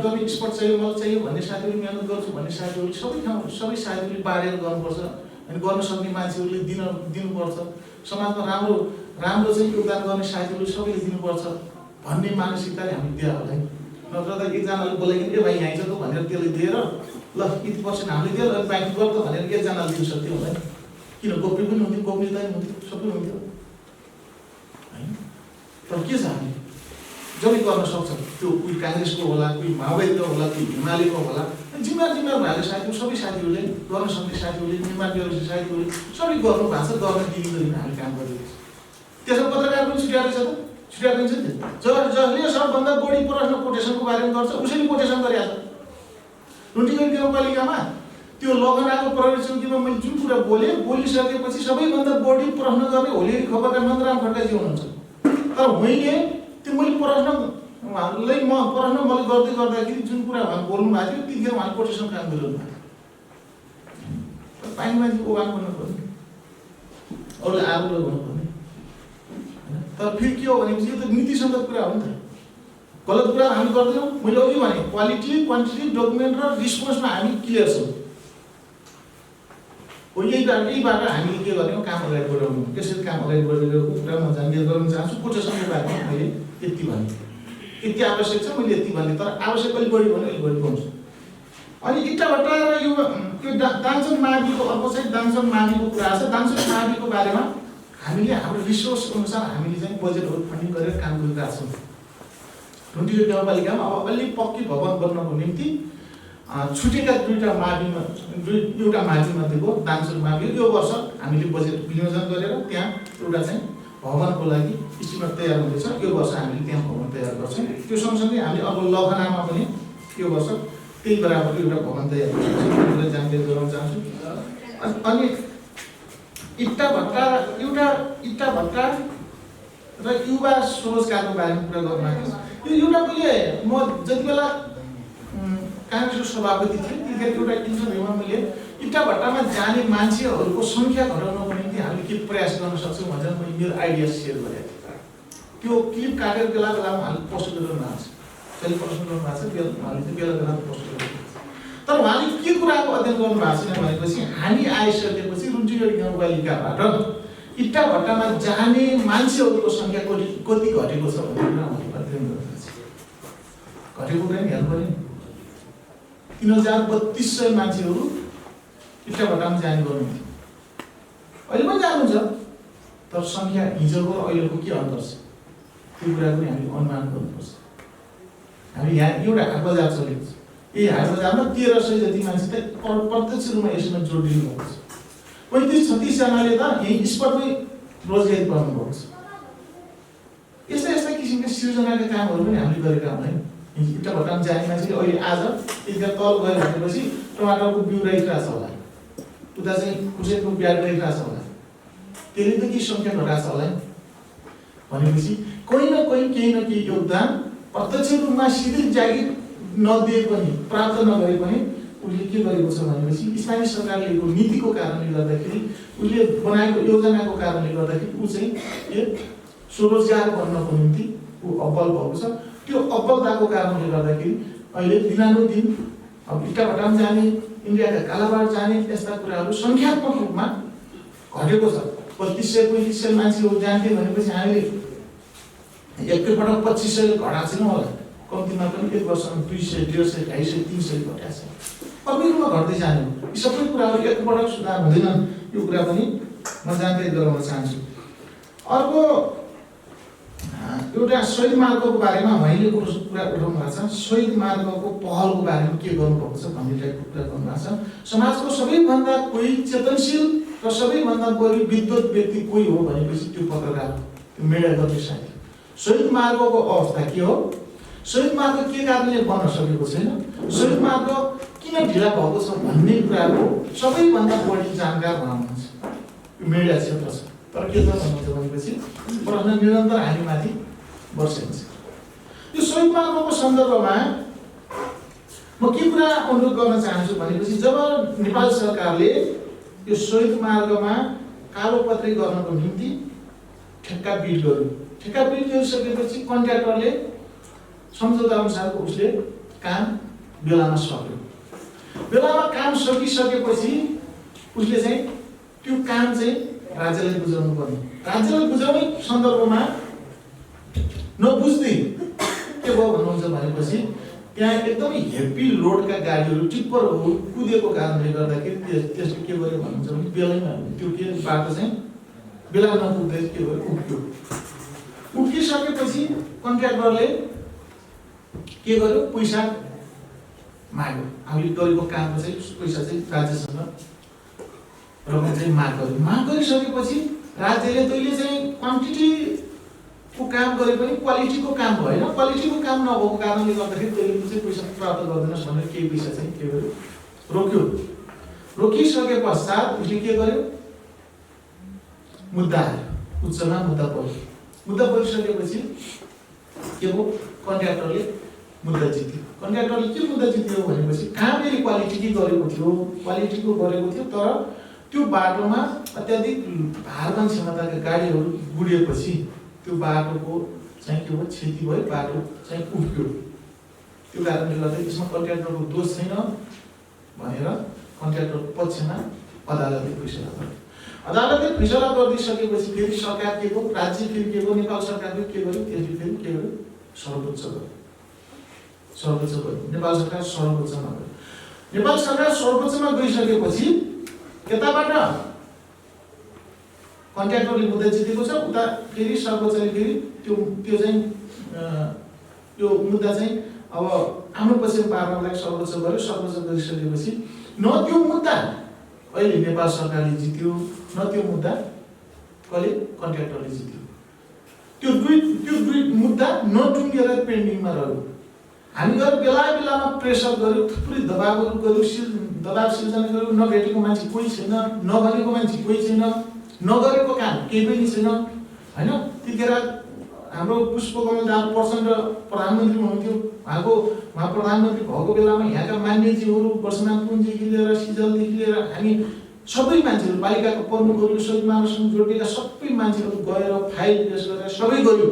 Speaker 2: गर्ने एक्सपर्ट चाहियो, मलाई चाहियो भन्ने साथीहरू, मेहनत गर्छु भन्ने साथीहरू सबै ठाउँ सबै साथीहरूले बाँडेर गर्नुपर्छ। अनि गर्न सक्ने मान्छेहरूले दिनुपर्छ। समाजमा राम्रो चाहिँ योगदान गर्ने साथीहरूले सबैले दिनुपर्छ भन्ने मानसिकताले हामी दिएर होला। नत्र त एकजनाले बोलाइकन ए भाइ यहाँ छ त भनेर त्यसले दिएर ल 80% हामीले दियो, बाँकी गर त भनेर एकजनाले दिन सक्थ्यो होला। किन गोप्य पनि हुन्थ्यो, गोपनीयता पनि हुन्थ्यो, सबै हुन्थ्यो होइन। तर के छ हामी जसले गर्न सक्छ, त्यो कोही काङ्ग्रेसको होला, कोही माओवादीको होला, कोही हिमालयको होला, जिम्मेवार भएको साथीहरू सबै साथीहरूले गर्न सक्ने साथीहरूले, निर्माण गर्ने साथीहरूले सबै गर्नु भएको छ। गर्न दिने हामी काम गरिरहेको छ। त्यसमा पत्रकार पनि छुट्याएको छ त, छुट्याएको छ नि। जसले सबभन्दा बढी प्रश्न कोटेसनको बारेमा गर्छ उसैले कोटेसन गरेको छ। रुन्टीगढी गाउँपालिकामा त्यो लगनाको प्रहरीचौकीमा मैले जुन कुरा बोलिसकेपछि सबैभन्दा बढी प्रश्न गर्ने होलिएरी खबरका नन्दराम खड्काजी हुनुहुन्छ। तर मैले त्यो मैले प्रश्न मैले गर्दै गर्दाखेरि जुन कुरा उहाँ बोल्नु भएको थियो त्यतिखेर उहाँले कोटेसन काम गरिरहनु भएको थियो। पाइने मान्छे ओभान भन्नुपर्ने, अरूले आरोप भन्नुपर्ने। तर फेरि के हो भनेपछि यो त नीतिसङ्गत कुरा हो नि त। गलत कुरा हामी गर्दैनौँ। मैले अघि भने क्वालिटी क्वान्टिटी डकुमेन्ट र रिस्पोन्समा हामी क्लियर छौँ। यहीबाट हामीले के गर्ने हो, काम अगाडि बढाउनु। त्यसरी काम अगाडि बढेको कुरा म जानकारी गराउन चाहन्छु। कोटेसनको बारेमा मैले यति भने, यति आवश्यक छ मैले यति भने, तर आवश्यक अलिक बढी भने अलिक बढी पाउँछु। अनि इट्टाभट्टा र यो दाङचोक माविको अर्को चाहिँ दाङचोक माविको कुरा छ। दाङचोक माविको बारेमा हामीले हाम्रो रिसोर्स अनुसार हामीले चाहिँ बजेटहरू फन्डिङ गरेर काम गरिरहेका छौँ। रुन्टीको गाउँपालिकामा अब अलि पक्की भवन बन्नको निम्ति छुटेका एउटा माविमध्येको दाङचोक मावि यो वर्ष हामीले बजेट विनियोजन गरेर त्यहाँ एउटा चाहिँ भवनको लागि इस्टिमेट तयार हुँदैछ। यो वर्ष हामीले त्यहाँ भवन तयार गर्छौँ। त्यो सँगसँगै हामीले अब लखनामा पनि यो वर्ष त्यही बराबर एउटा भवन तयार गर्छौँ। जानकारी गराउन चाहन्छु। अनि इट्टाभट्टा र युवा स्वरोजगारको बारेमा कुरा गर्न आएको। यो एउटा मैले म जति बेला काङ्ग्रेसको सभापति थिएँ त्यतिखेर एउटा इन्टरभ्यूमा मैले इट्टाभट्टामा जाने मान्छेहरूको सङ्ख्या घटाउनको निम्ति हामीले के प्रयास गर्न सक्छौँ भनेर मैले मेरो आइडिया सेयर गरेको थिएँ। त्यो क्लिप काटेर बेला बेलामा हामीले पोस्ट गरिरहनु भएको छ। कहिले पोस्ट गर्नु भएको छ, हामीले बेला बेलामा पोस्ट गरिरहनु। तर उहाँले के कुराको अध्ययन गर्नु भएको छैन भनेपछि हामी आइसकेपछि रुन्टीगढी गाउँपालिकाबाट इट्टाभट्टामा जाने मान्छेहरूको सङ्ख्या कति घटेको छ भन्ने कुरा उहाँले अध्ययन गर्नु छ। घटेको कुरा नि हेर्नु पऱ्यो। 3,3200 मान्छेहरू इट्टाभट्टामा जाने गर्नुहुन्छ। अहिले पनि जानुहुन्छ, तर सङ्ख्या हिजोको र अहिलेको के अन्तर छ त्यो कुरा पनि हामीले अनुमान गर्नुपर्छ। हामी यहाँ एउटा हाट बजार चलेको छ। यही हाट बजारमा 1300 जति मान्छे त प्रत्यक्ष रूपमा यसमा जोडिनु भएको छ। 35-36 जनाले त यही स्पटमै रोजगारी पाउनुभएको छ। यस्ता यस्ता किसिमका सिर्जनाका कामहरू पनि हामीले गरेका हुँदैन। इट्टाभट्टामा जाने मान्छेले अहिले आज एकजना तल गयो भनेपछि टमाटरको बिउ राखिरहेको छ होला, उता चाहिँ खुर्सानीको ब्याग राखिरहेको छ होला, त्यसले त के सङ्ख्या घटाएको छ होला भनेपछि कोही न कोही केही न केही योगदान प्रत्यक्ष रूपमा सिधै जागिर नदिए पनि प्राप्त नगरे पनि उसले के गरेको छ भनेपछि स्थानीय सरकारले यो नीतिको कारणले गर्दाखेरि उसले बनाएको योजनाको कारणले गर्दाखेरि ऊ चाहिँ स्वरोजगार बन्नको निम्ति ऊ अब्बल भएको छ। त्यो अब्बलताको कारणले गर्दाखेरि अहिले दिनानुदिन अब इट्टाभट्टामा जाने, इन्डियाका कालाबाड जाने यस्ता कुराहरू सङ्ख्यात्मक रूपमा घटेको छ। 3500-3500 मान्छेहरू जान्थे भनेपछि हामीले एकैपटक 2500 घटाएको छैनौँ होला। कम्तीमा पनि एक वर्षमा 200, 150, 250, 300 घटाएको छ। अर्कै रूपमा घट्दै जाने हो। यी सबै कुराहरू एकपटक सुधार हुँदैनन्। यो कुरा पनि म जानकारी गराउन चाहन्छु। अर्को एउटा शहीद मार्गको बारेमा मैले कुरा उठाउनु भएको छ। शहीद मार्गको पहलको बारेमा के गर्नुपर्छ भन्ने टाइपको कुरा गर्नु भएको छ। समाजको सबैभन्दा कोही चेतनशील र सबैभन्दा बढी विद्युत व्यक्ति कोही हो भनेपछि त्यो पत्रकार, त्यो मिडिया गर्ने साथी। शहीद मार्गको अवस्था के हो, शहीद मार्ग के कारणले बन्न सकेको छैन, शहीद मार्ग किन ढिला भएको छ भन्ने कुराको सबैभन्दा बढी जानकार हुनुहुन्छ यो मिडिया क्षेत्र छ। तर के छ भन्नुहुन्छ भनेपछि प्रश्न निरन्तर हामीमाथि बर्सेको छ। यो शहीद मार्गको सन्दर्भमा म के कुरा अनुरोध गर्न चाहन्छु भनेपछि जब नेपाल सरकारले यो शहीद मार्गमा कालोपत्री गर्नको निम्ति ठेक्का बिड गर्यो, ठेक्का बिड गरिसकेपछि कन्ट्र्याक्टरले सम्झौता अनुसारको उसले काम बेलामा सक्यो। बेलामा काम सकिसकेपछि उसले चाहिँ त्यो काम चाहिँ राज्यलाई बुझाउनु पर्ने। राज्यलाई बुझाउने सन्दर्भमा नबुझ्दै के भयो भन्नुहुन्छ भनेपछि त्यहाँ एकदमै हेभी लोडका गाडीहरू टिप्परहरू कुदेको कारणले गर्दाखेरि त्यसले के गर्यो भन्नुहुन्छ भने बेलैमा त्यो के बाटो चाहिँ बेला नपुग्दै के भयो उक्क्यो। उक्किसकेपछि कन्ट्र्याक्टरले के गर्यो, पैसा माग्यो। हामीले गरेको कामको चाहिँ पैसा चाहिँ राज्यसँग रकम चाहिँ माग गर्यो। माग गरिसकेपछि राज्यले तैँले चाहिँ क्वान्टिटीको काम गरे पनि क्वालिटीको काम भएन, क्वालिटीको काम नभएको कारणले गर्दाखेरि तैँले चाहिँ पैसा प्राप्त गर्दैनस् भनेर केही पैसा चाहिँ के गर्यो, रोक्यो। रोकिसके पश्चात उसले के गर्यो, मुद्दा आयो, उच्चमा मुद्दा पर्यो। मुद्दा परिसकेपछि के हो, कन्ट्र्याक्टरले मुद्दा जित्यो। कन्ट्र्याक्टरले के मुद्दा जित्यो भनेपछि काम फेरि क्वालिटीकै गरेको थियो, क्वालिटीको गरेको थियो, तर त्यो बाटोमा अत्याधिक भारवहन क्षमताका गाडीहरू गुडिएपछि त्यो बाटोको चाहिँ के भयो, क्षति भयो, बाटो चाहिँ उब्क्यो। त्यो कारणले गर्दा यसमा कन्ट्र्याक्टरको दोष छैन भनेर कन्ट्र्याक्टरको पक्षमा अदालतले फैसला गर्यो। अदालतले फैसला गरिदिसकेपछि फेरि सरकार के भयो, राज्य फेरि के भयो, नेपाल सरकारले के गर्यो, त्यसले फेरि के गर्यो, सर्वोच्च गयो। सर्वोच्च गयो, नेपाल सरकार सर्वोच्चमा गयो। नेपाल सरकार सर्वोच्चमा गइसकेपछि यताबाट कन्ट्र्याक्टरले मुद्दा जितेको छ, उता फेरि सर्वोच्चले फेरि त्यो चाहिँ त्यो मुद्दा चाहिँ अब आफ्नो पक्षमा पार्नको लागि सर्वोच्च गयो। सर्वोच्च गरिसकेपछि न त्यो मुद्दा अहिले नेपाल सरकारले जित्यो, न त्यो मुद्दा कहिले कन्ट्र्याक्टरले जित्यो। त्यो दुई मुद्दा नटुङ्गेर पेन्डिङमा रह्यो। हामी गएर बेला प्रेसर गर्यो, थुप्रै दबावहरू गर्यो, दबाव सिर्जना गर्यो। नभेटेको मान्छे कोही छैन, नभनेको मान्छे कोही छैन, नगरेको काम केही पनि छैन हैन। त्यतिखेर हाम्रो पुष्पकमल दाहाल प्रचण्ड प्रधानमन्त्री हुनुहुन्थ्यो। उहाँ प्रधानमन्त्री भएको बेलामा यहाँका मान्यजीहरू वर्षनाथ पुञ्जीदेखि लिएर सिजलदेखि लिएर हामी सबै मान्छेहरू, पालिकाको प्रमुखहरू, शहीद मानवसँग जोडिएका सबै मान्छेहरू गएर फाइल पेश गरेर सबै गर्यो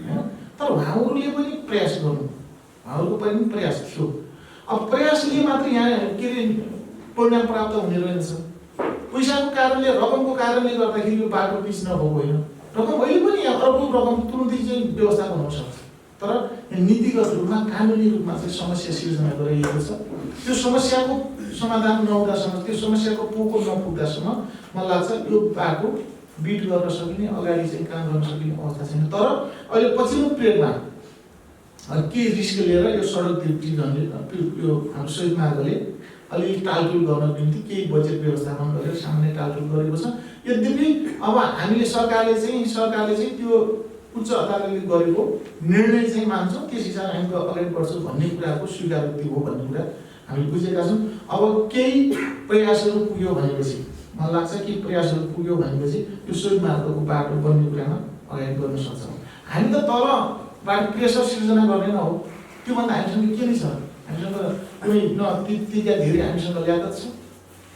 Speaker 2: हैन। तर उहाँहरूले पनि प्रयास गर्नु, उहाँहरूको पनि प्रयास थियो। अब प्रयासले मात्र यहाँ के अरे परिणाम प्राप्त हुने रहेछ। पैसाको कारणले, रकमको कारणले गर्दाखेरि यो बाटो पिच नभएको होइन। रकम अहिले पनि यहाँ अर्को रकम तुरुन्तै चाहिँ व्यवस्थापन हुन सक्छ, तर नीतिगत रूपमा, कानुनी रूपमा चाहिँ समस्या सिर्जना गरिएको छ। त्यो समस्याको समाधान नहुँदासम्म, त्यो समस्याको पोको नपुग्दासम्म मलाई लाग्छ यो बाटो बिट गर्न सकिने, अगाडि चाहिँ काम गर्न सकिने अवस्था छैन। तर अहिले पछिल्लो पिरियडमा के रिस्क लिएर यो सडक डिभिजनले, यो हाम्रो शहीद मार्गले अलिअलि टालटुल गर्नको निम्ति केही बजेट व्यवस्थापन गरेर सामान्य टालटुल गरेको छ। यद्यपि अब हामीले सरकारले चाहिँ त्यो उच्च अदालतले गरेको निर्णय चाहिँ मान्छौँ, त्यस हिसाबले हामी अगाडि बढ्छौँ भन्ने कुराको स्वीकारोक्ति हो भन्ने कुरा हामी बुझेका छौँ। अब केही प्रयासहरू पुग्यो भनेपछि, मलाई लाग्छ कि प्रयासहरू पुग्यो भनेपछि यो शहीद मार्गको बाटो बन्ने कुरामा अगाडि बढ्न सक्छौँ। हामी त तलबाट प्रेसर सिर्जना गर्ने हो, त्योभन्दा हामीसँग के नै छ? हामीसँग कुनै न त्यतिका धेरै हामीसँग ल्याकत छ,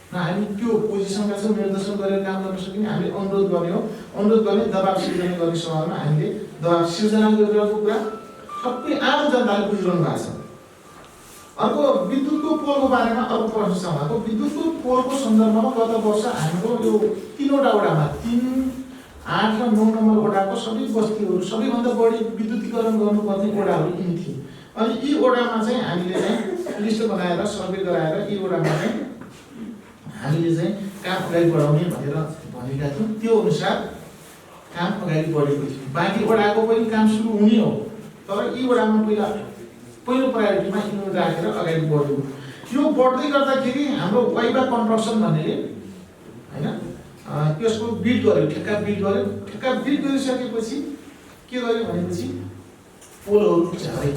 Speaker 2: न हामी त्यो पोजिसनका छौँ निर्देशन गरेर काम गर्न सकिने। हामीले अनुरोध गर्ने हो, अनुरोध गर्ने, दबाब सिर्जना गर्ने सवालमा हामीले दबाब सिर्जना गरिरहेको कुरा सबै आम जनताले बुझिरहनु भएको छ। अर्को विद्युतको पोलको बारेमा अर्को प्रश्न छ उहाँको। विद्युतको पोलको सन्दर्भमा गत वर्ष हाम्रो यो 3वटा वडामा 3, 8 र 9 नम्बर वडाको सबै बस्तीहरू सबैभन्दा बढी विद्युतीकरण गर्नुपर्ने वडाहरू यिनी थिए। अनि यी वडामा चाहिँ हामीले चाहिँ लिस्ट बनाएर सर्वे गराएर यी वडामा चाहिँ हामीले चाहिँ काम अगाडि बढाउने भनेर भनेका थियौँ। त्यो अनुसार काम अगाडि बढेको थियो। बाँकी वडाको पनि काम सुरु हुने हो, तर यी वडामा पहिलो प्रायोरिटीमा यिनीहरू राखेर अगाडि बढ्यो। यो बढ्दै गर्दाखेरि हाम्रो वाइबा कन्स्ट्रक्सन भन्नेले हैन त्यसको बिड गर्यो, ठेक्का बिड गर्यो। ठेक्का बिड गरिसकेपछि के गर्यो भनेपछि पोलहरू झारे।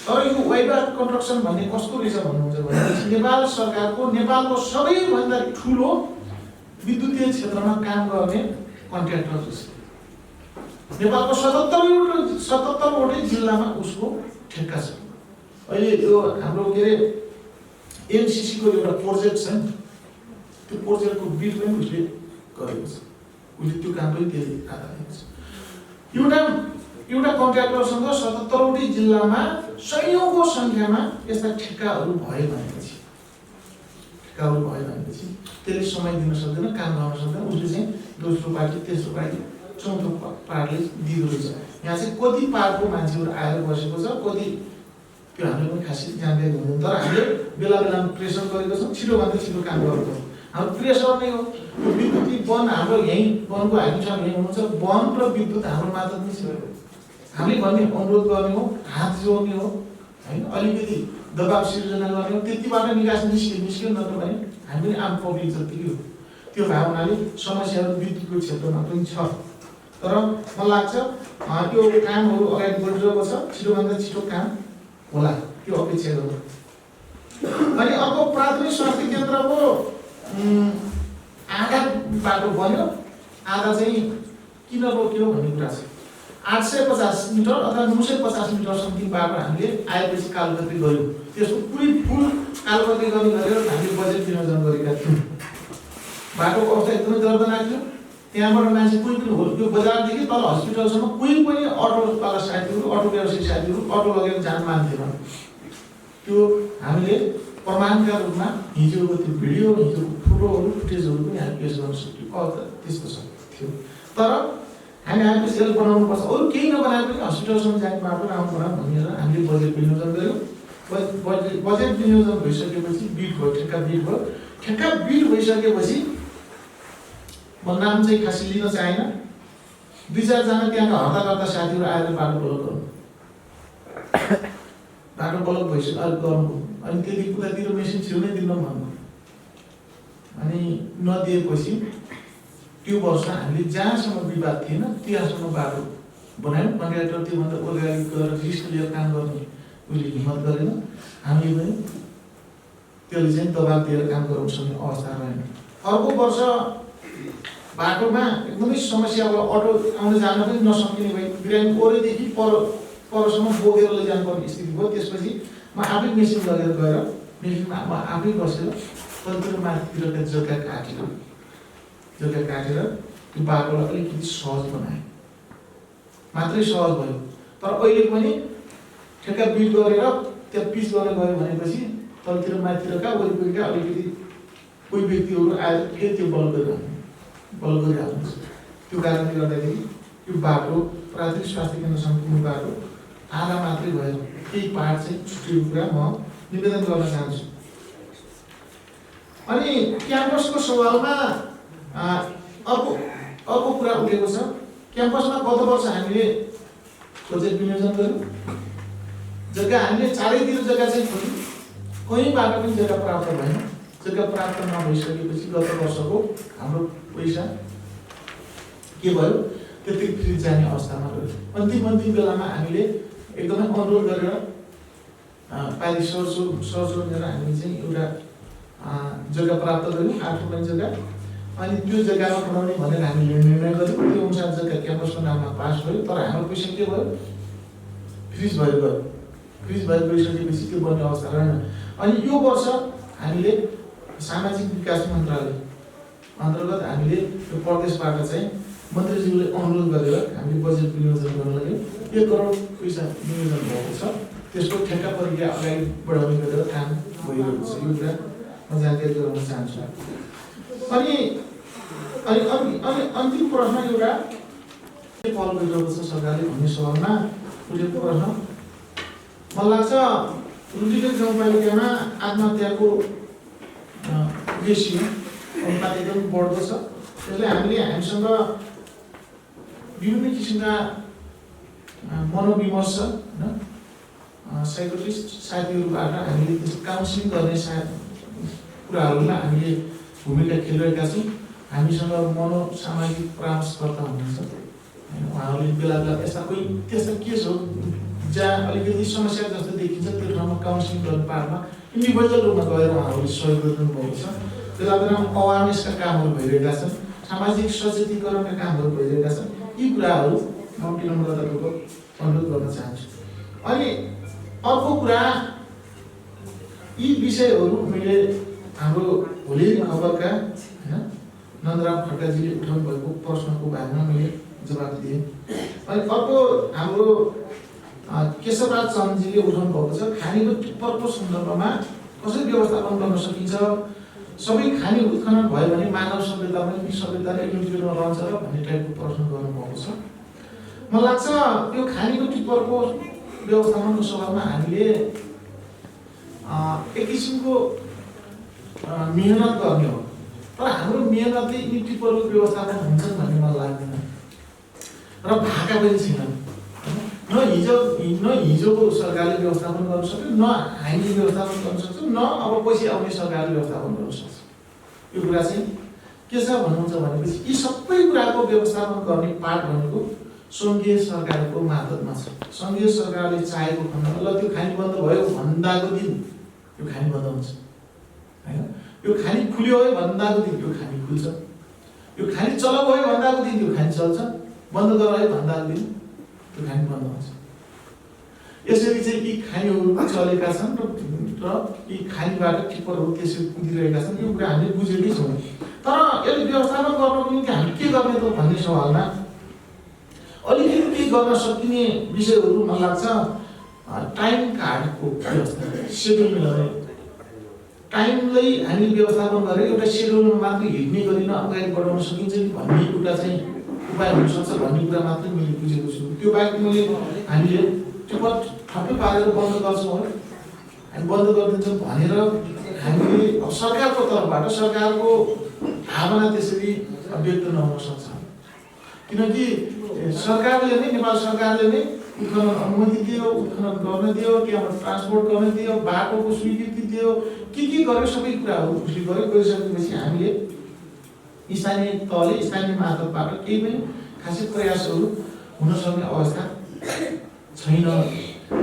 Speaker 2: तर यो वाइबा कन्स्ट्रक्सन भन्ने कस्तो रहेछ भन्नुहुन्छ भनेपछि नेपाल सरकारको, नेपालको सबैभन्दा ठुलो विद्युतीय क्षेत्रमा काम गर्ने कन्ट्र्याक्टर रहेछ। नेपालको 77वटै जिल्लामा उसको ठेक्का छ। अहिले यो हाम्रो के अरे एमसिसी को एउटा प्रोजेक्ट छ, त्यो प्रोजेक्टको बिड पनि उसले गरेको छ। उसले त्यो काम पनि त्यही आधारमा छ। एउटा कन्ट्र्याक्टरसँग 77वटै जिल्लामा सयौंको संख्यामा यस्ता ठेक्काहरू भयो भनेपछि त्यसले समय दिन सक्दैन, काम गर्न सक्दैन। उसले चाहिँ दोस्रो पार्टी, तेस्रो पार्टी, चौथो पार्टले दिएको रहेछ। यहाँ चाहिँ कति पार्टको मान्छेहरू आएर बसेको छ, कति त्यो हामीले पनि खासै जानकारी हुँदैन। तर हामीले बेला प्रेसर गरेको छौँ, छिटोभन्दा छिटो काम गरेको छौँ। हाम्रो प्रेसर नै हो। यो विद्युतीय वन हाम्रो यहीँ वनको हामीसँग यहीँ हुनुहुन्छ। वन र विद्युत हाम्रो मात्र नै छ। हामीले भन्ने अनुरोध गर्ने हो, हात जोड्ने हो हैन, अलिकति दबाब सिर्जना गर्ने हो। त्यतिबाट निकास निस्क्यो नत्र भने हामी पनि आम पब्लिक जतिकै हो। त्यो भावनाले समस्याहरू विद्युतको क्षेत्रमा पनि छ। तर मलाई लाग्छ त्यो कामहरू अगाडि बढिरहेको छ, छिटोभन्दा छिटो काम होला, त्यो अपेक्षा गर्नु। अनि अर्को प्राथमिक स्वास्थ्य केन्द्रको आधा बाटो बन्यो, आधा चाहिँ किन रोक्यो भन्ने कुरा छ। 850 मिटर अथवा 950 मिटर समथिङ बाटो हामीले आएपछि कालोपत्री गऱ्यौँ। त्यसको पुरै फुल कालोपत्री गर्ने गरेर हामीले बजेट विनियोजन गरेका थियौँ। बाटोको अवस्था एकदमै दर्दनाक थियो। त्यहाँबाट मान्छे कोही पनि हो त्यो बजारदेखि तल हस्पिटलसम्म कोही पनि अटोवाला साथीहरू अटो व्यवसायी साथीहरू अटो लगेर जान मान्थेन। त्यो हामीले प्रमाणका रूपमा हिजोको त्यो भिडियो हिजोको फोटोहरू फुटेजहरू पनि हामी पेश गर्न सक्यौँ। त्यस्तो थियो। तर हामी आएपछि यसलाई बनाउनुपर्छ, अरू केही नबनाए पनि हस्पिटलसम्म जाने बाटो राम्रो भनेर हामीले बजेट विनियोजन गऱ्यौँ। बजेट विनियोजन भइसकेपछि बिड भयो, ठेक्का बिड भयो। ठेक्का बिड भइसकेपछि म नाम चाहिँ खासै लिन चाहेन, 2-4 जना त्यहाँका हर्ताकर्ता साथीहरू आएर बाटो ब्लक गर्नु, बाटो ब्लक भइसक्यो अलिक गर्नु। अनि त्यति उतातिर मेसिन छेउनै दिन भन्नु, अनि नदिएपछि त्यो वर्ष हामीले जहाँसम्म विवाद थिएन त्यहाँसम्म बाटो बनायौँ। कन्ट्र्याक्टर त्योभन्दा अगाडि गएर रिस्क लिएर काम गर्ने उसले हिम्मत गरेन, हामीले पनि त्यसले चाहिँ दबाब दिएर काम गराउन सक्ने अवस्था रहेन। अर्को वर्ष बाटोमा एकदमै समस्या भयो, अटो आउन जान पनि नसकिने भयो, बिरामी ओरेदेखि परसम्म बोकेर लैजानुपर्ने स्थिति भयो। त्यसपछि म आफै मेसिन लगेर गएर मेसिनमा म आफै बसेर तलतिर माथितिरका जग्गा काटेर त्यो बाटोलाई अलिकति सहज बनाएँ, मात्रै सहज भयो। तर अहिले पनि ठेक्का बिड गरेर त्यहाँ पिच गर्न गयो भनेपछि तलतिर माथितिरका वरिपरिका अलिकति कोही व्यक्तिहरू आएर फेरि त्यो बल गरिहाल्नुहुन्छ। त्यो कारणले गर्दाखेरि त्यो बाटो प्राथमिक स्वास्थ्य केन्द्रसम्म पुग्ने बाटो आधा मात्रै भयो, केही पार्ट चाहिँ छुट्टिएको कुरा म निवेदन गर्न चाहन्छु। अनि क्याम्पसको सवालमा अर्को कुरा उठेको छ। क्याम्पसमा गत वर्ष हामीले बजेट विनियोजन गऱ्यौँ, जग्गा हामीले चारैतिर जग्गा चाहिँ खोल्यौँ, कहीँबाट पनि जग्गा प्राप्त भएन। जग्गा प्राप्त नभइसकेपछि गत वर्षको हाम्रो पैसा के भयो, त्यति फ्रिज जाने अवस्थामा रह्यो। अन्तिम बेलामा हामीले एकदमै अनुरोध गरेर पारिस सरसोर हामीले चाहिँ एउटा जग्गा प्राप्त गऱ्यौँ, 8 रोपनी जग्गा। अनि त्यो जग्गामा बनाउने भनेर हामीले निर्णय गऱ्यौँ। त्यो अनुसार जग्गा क्याम्पसको नाममा पास भयो। तर हाम्रो पैसा के भयो, फ्रिज भएर गयो। फ्रिज भएर गइसकेपछि त्यो बन्ने अवस्था रहेन। अनि यो वर्ष हामीले सामाजिक विकास मन्त्रालय अन्तर्गत हामीले त्यो प्रदेशबाट चाहिँ मन्त्रीज्यूले अनुरोध गरेर हामीले बजेट विनियोजन गर्न लाग्यौँ। 1 करोड पैसा विनियोजन भएको छ। त्यसको ठेक्का प्रक्रिया अगाडि बढाउने गरेर काम भइरहेको छ। यो कुरा म जानकारी गराउन चाहन्छु। अनि अन्तिम प्रश्न एउटा के पहल गरिरहेको छ सरकारले भन्ने सवालमा उठेको प्रश्न मलाई लाग्छ रुटिटेक गाउँपालिकामा आत्महत्याको रेसियो अनुपात एकदम बढ्दो छ। त्यसले हामीसँग विभिन्न किसिमका मनोविमर्श साइकोट्रिस्ट साथीहरूबाट हामीले त्यस्तो काउन्सिलिङ गर्ने कुराहरूमा हामीले भूमिका खेलिरहेका छौँ। हामीसँग मनोसामाजिक परामर्शकर्ता हुनुहुन्छ, उहाँहरूले बेला यस्ता कोही त्यस्ता केस हो जहाँ अलिकति समस्या जस्तो देखिन्छ, त्यो ठाउँमा काउन्सिलिङ गर्ने पार्टमा इन्डिभिजुअल रूपमा गएर उहाँहरूले सहयोग गरिदिनु भएको छ। बेला बेलामा अवेरनेसका कामहरू भइरहेका छन्, सामाजिक सचेतीकरणका कामहरू भइरहेका छन्। यी कुराहरू म विनम्रतापूर्वक अनुरोध गर्न चाहन्छु। अनि अर्को कुरा, यी विषयहरू मैले हाम्रो भोलि खबरका नन्दराम खड्काजीले उठाउनु भएको प्रश्नको बारेमा मैले जवाब दिएँ। अनि अर्को हाम्रो केशवराज चन्दजीले उठाउनु भएको छ, खानीको टिप्परको सन्दर्भमा कसरी व्यवस्थापन गर्न सकिन्छ, सबै खानी उत्खनन भयो भने मानव सभ्यता पनि सभ्यता एकजुटमा रहन्छ र भन्ने टाइपको प्रश्न गर्नुभएको छ। मलाई लाग्छ यो खानीको टिप्परको व्यवस्थापनको सवालमा हामीले एक किसिमको मेहनत गर्ने हो, तर हाम्रो मेहनतले यी टिप्परको व्यवस्थापन हुन्छन् भन्ने मलाई लाग्दैन र भाका पनि छैनन्। न हिजोको सरकारले व्यवस्थापन गर्न सक्यो, न हामीले व्यवस्थापन गर्न सक्छौँ, न अब पछि आउने सरकारले व्यवस्थापन गर्न सक्छ। यो कुरा चाहिँ के छ भन्नुहुन्छ भनेपछि यी सबै कुराको व्यवस्थापन गर्ने पार्ट भनेको सङ्घीय सरकारको मातहतमा छ। सङ्घीय सरकारले चाहेको खण्डमा ल त्यो खानी बन्द भयो भन्दाको दिन यो खानी बन्द हुन्छ, होइन? यो खानी खुल्यो है भन्दाको दिन यो खानी खुल्छ, यो खानी चल गयो भन्दाको दिन यो खानी चल्छ, बन्द गर है भन्दाको दिन त्यो खानी बन्द हुन्छ। यसरी चाहिँ यी खानीहरू चलेका छन् र यी खानीबाट टिप्परहरू त्यसरी कुदिरहेका छन्। यो कुरा हामीले बुझेकै छौँ। तर यसले व्यवस्थापन गर्नको निम्ति हामी के गर्ने त भन्ने सवालमा अलिकति केही गर्न सकिने विषयहरू मलाई लाग्छ टाइम कार्डको व्यवस्था, सेड्युल मिलाउने। टाइमलाई हामी व्यवस्थापन गरेर एउटा सेड्युलमा मात्रै हिँड्ने गरिन अगाडि बढाउन सकिन्छ कि भन्ने एउटा चाहिँ उपाय हुनसक्छ भन्ने कुरा मात्रै मैले बुझेको छु। त्यो बाहेक हामीले त्यो ठप्पै पारेर बन्द गर्छौँ, हामी बन्द गरिदिन्छौँ भनेर हामीले सरकारको तर्फबाट सरकारको भावना त्यसरी व्यक्त नहुन सक्छ। किनकि सरकारले नै, नेपाल सरकारले नै उत्खनन अनुमति दियो, उत्खनन गर्न दियो, त्यहाँबाट ट्रान्सपोर्ट गर्न दियो, बाटोको स्वीकृति दियो, के गर्यो सबै कुराहरू उसले गर्यो। गरिसकेपछि हामीले स्थानीय तहले स्थानीय मार्फतबाट केही पनि खासै प्रयासहरू हुन सक्ने अवस्था छैन।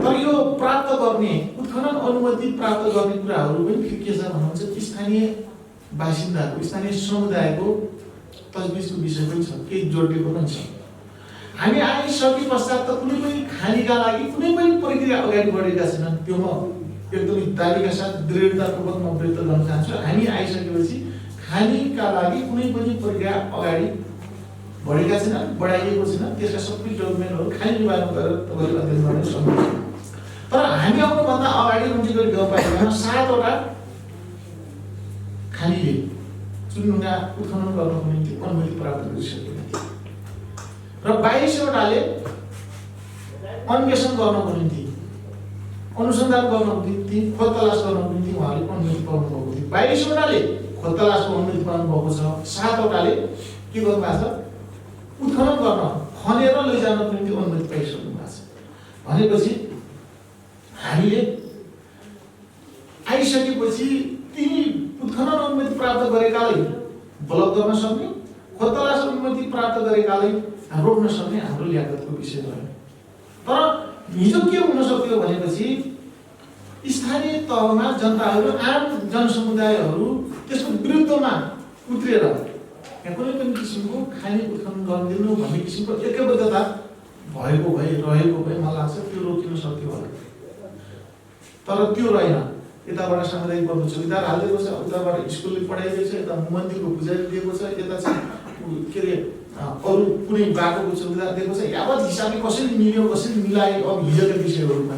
Speaker 2: तर यो प्राप्त गर्ने उत्खनन अनुमति प्राप्त गर्ने कुराहरू पनि फेरि के छ भन्नुहुन्छ स्थानीय बासिन्दाको, स्थानीय समुदायको तजबिजको विषय पनि छ, केही जोडिएको पनि छ। हामी आइसके पश्चात त कुनै पनि खानीका लागि कुनै पनि प्रक्रिया अगाडि बढेका छैनन्। त्यो म एकदमै दाबीका साथ दृढतापूर्वक म व्यक्त गर्न चाहन्छु। हामी आइसकेपछि खानीका लागि कुनै पनि प्रक्रिया अगाडि बढेका छैनन्, बढाइएको छैन। त्यसका सबै डकुमेन्टहरू खानी विभागमा गएर तपाईँले अध्ययन गर्न सक्नुहुन्छ। तर हामी आउनुभन्दा अगाडि उन्टिगढी गाउँपालिकामा 7 वटा खानीले चुनढुङ्गा उत्खनन गर्नको निम्ति अनुमति प्राप्त गरिसकेका थिए र 22 वटाले अन्वेषण गर्नको निम्ति, अनुसन्धान गर्नको निम्ति, खोज तलास गर्नको निम्ति उहाँले अनुमति पाउनुभएको थियो। 22 वटाले खोज तलासको अनुमति पाउनुभएको छ, 7 वटाले के गर्नुभएको छ उत्खनन गर्न, खनेर लैजानको निम्ति अनुमति पाइसक्नु भएको छ। भनेपछि हामीले आइसकेपछि तिनी उत्खनन अनुमति प्राप्त गरेकालाई ब्लक गर्न सक्ने, खोज तलास अनुमति प्राप्त गरेकालाई रोक्न सक्ने हाम्रो ल्याकतको विषय रह्यो। तर हिजो के हुन सक्यो भनेपछि स्थानीय तहमा जनताहरू, आम जनसमुदायहरू त्यसको विरुद्धमा उत्रेर यहाँ कुनै पनि किसिमको खानी उत्खनन गर्न दिनु भन्ने किसिमको एकबद्धता भएको भए, रहेको भए मलाई लाग्छ त्यो रोकिन सक्यो होला। तर त्यो रहेन। यताबाट सामुदायिक बन्धु चौकीदार हालिदिएको छ, उताबाट स्कुलले पढाइदिएको छ, यता मन्दिरको पुजारी दिएको छ, यता चाहिँ के अरे अरू कुनै बाटोको चौकीदार दिएको छ। यावत हिसाबले कसरी मिल्यो, कसरी मिलायो अब हिजोका विषयहरूमा।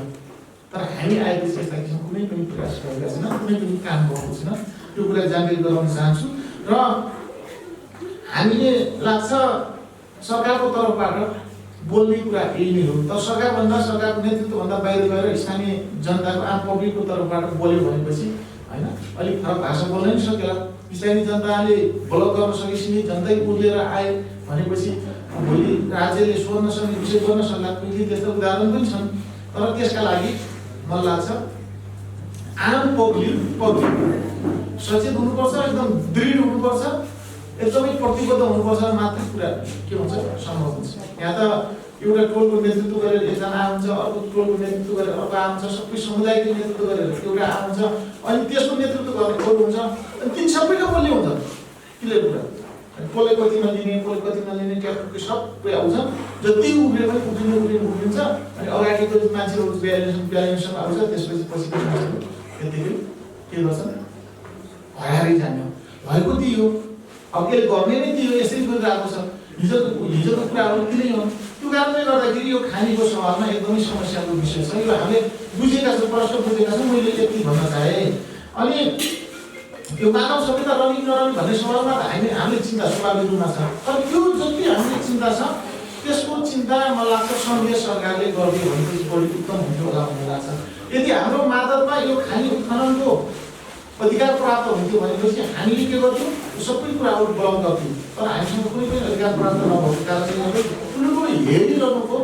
Speaker 2: तर हामी आएपछि यस्ता किसिमको कुनै पनि प्रयास गरेका छैन, कुनै पनि काम भएको छैन। त्यो कुरा जानकारी गराउन चाहन्छु। र हामीले लाग्छ सरकारको तर्फबाट बोल्ने कुरा यही नै हो। तर सरकारभन्दा, सरकारको नेतृत्वभन्दा बाहिर गएर स्थानीय जनताको, आम पब्लिकको तर्फबाट बोल्यो भनेपछि होइन अलिक फरक भाषा बोल्न नि सकेला। स्थानीय जनताले ब्लक गर्न सकेपछि नै जनतै उर्लेर आए भनेपछि भोलि राज्यले सोध्न सक्ने विषय गर्न सक्ला। पहिले त्यस्ता उदाहरण पनि छन्। तर त्यसका लागि मलाई लाग्छ आम पब्लिक सचेत हुनुपर्छ, एकदम दृढ हुनुपर्छ, एकदमै प्रतिबद्ध हुनुपर्छ, मात्र कुरा के हुन्छ सम्भव हुन्छ। यहाँ त एउटा टोलको नेतृत्व गरेर एकजना आउँछ, अर्को टोलको नेतृत्व गरेर अर्को आउँछ, सबै समुदायको नेतृत्व गरेर एउटा आउँछ, अनि त्यसको नेतृत्व गर्ने अरू हुन्छ, अनि तिन सबैको बोल्ने हुन्छ। क्लियर कुरा, कसले कति नलिने, कसले कति नलिने, ट्याक्कै सबै आउँछ। जति उब्रियो पनि उब्रिन्छ। अनि अगाडिको मान्छेहरू ब्यालेन्समा आउँछ, त्यसपछि पछि त्यतिकै के गर्छन् हरारै जाने भएको दियो। अब यसले गर्ने नै दियो, यसरी गरिरहेको छ। हिजोको कुराहरू तिनै हो। त्यो कारणले गर्दाखेरि यो खानीको सवालमा एकदमै समस्याको विषय छ। यो हामीले बुझेका छौँ, प्रश्न बुझेका छौँ। मैले यति भन्न चाहेँ। अनि यो मानव सभ्यता रनिङ नरनिङ भन्ने सवालमा त हामीले चिन्ता स्वाभाविक रूपमा छ। तर यो जति हामीले चिन्ता छ त्यसको चिन्ता मलाई लाग्छ सङ्घीय सरकारले गरिदियो भनेपछि बढी उत्तम हुन्थ्यो होला भन्ने लाग्छ। यदि हाम्रो मार्फतमा यो खानी उत्खननको अधिकार प्राप्त हुन्थ्यो भनेपछि हामीले के गर्थ्यौँ सबै कुराहरू ब्लक गर्थ्यौँ। तर हामीसँग कुनै पनि अधिकार प्राप्त नभएको कारणले गर्दा कुनै हेरिरहनुको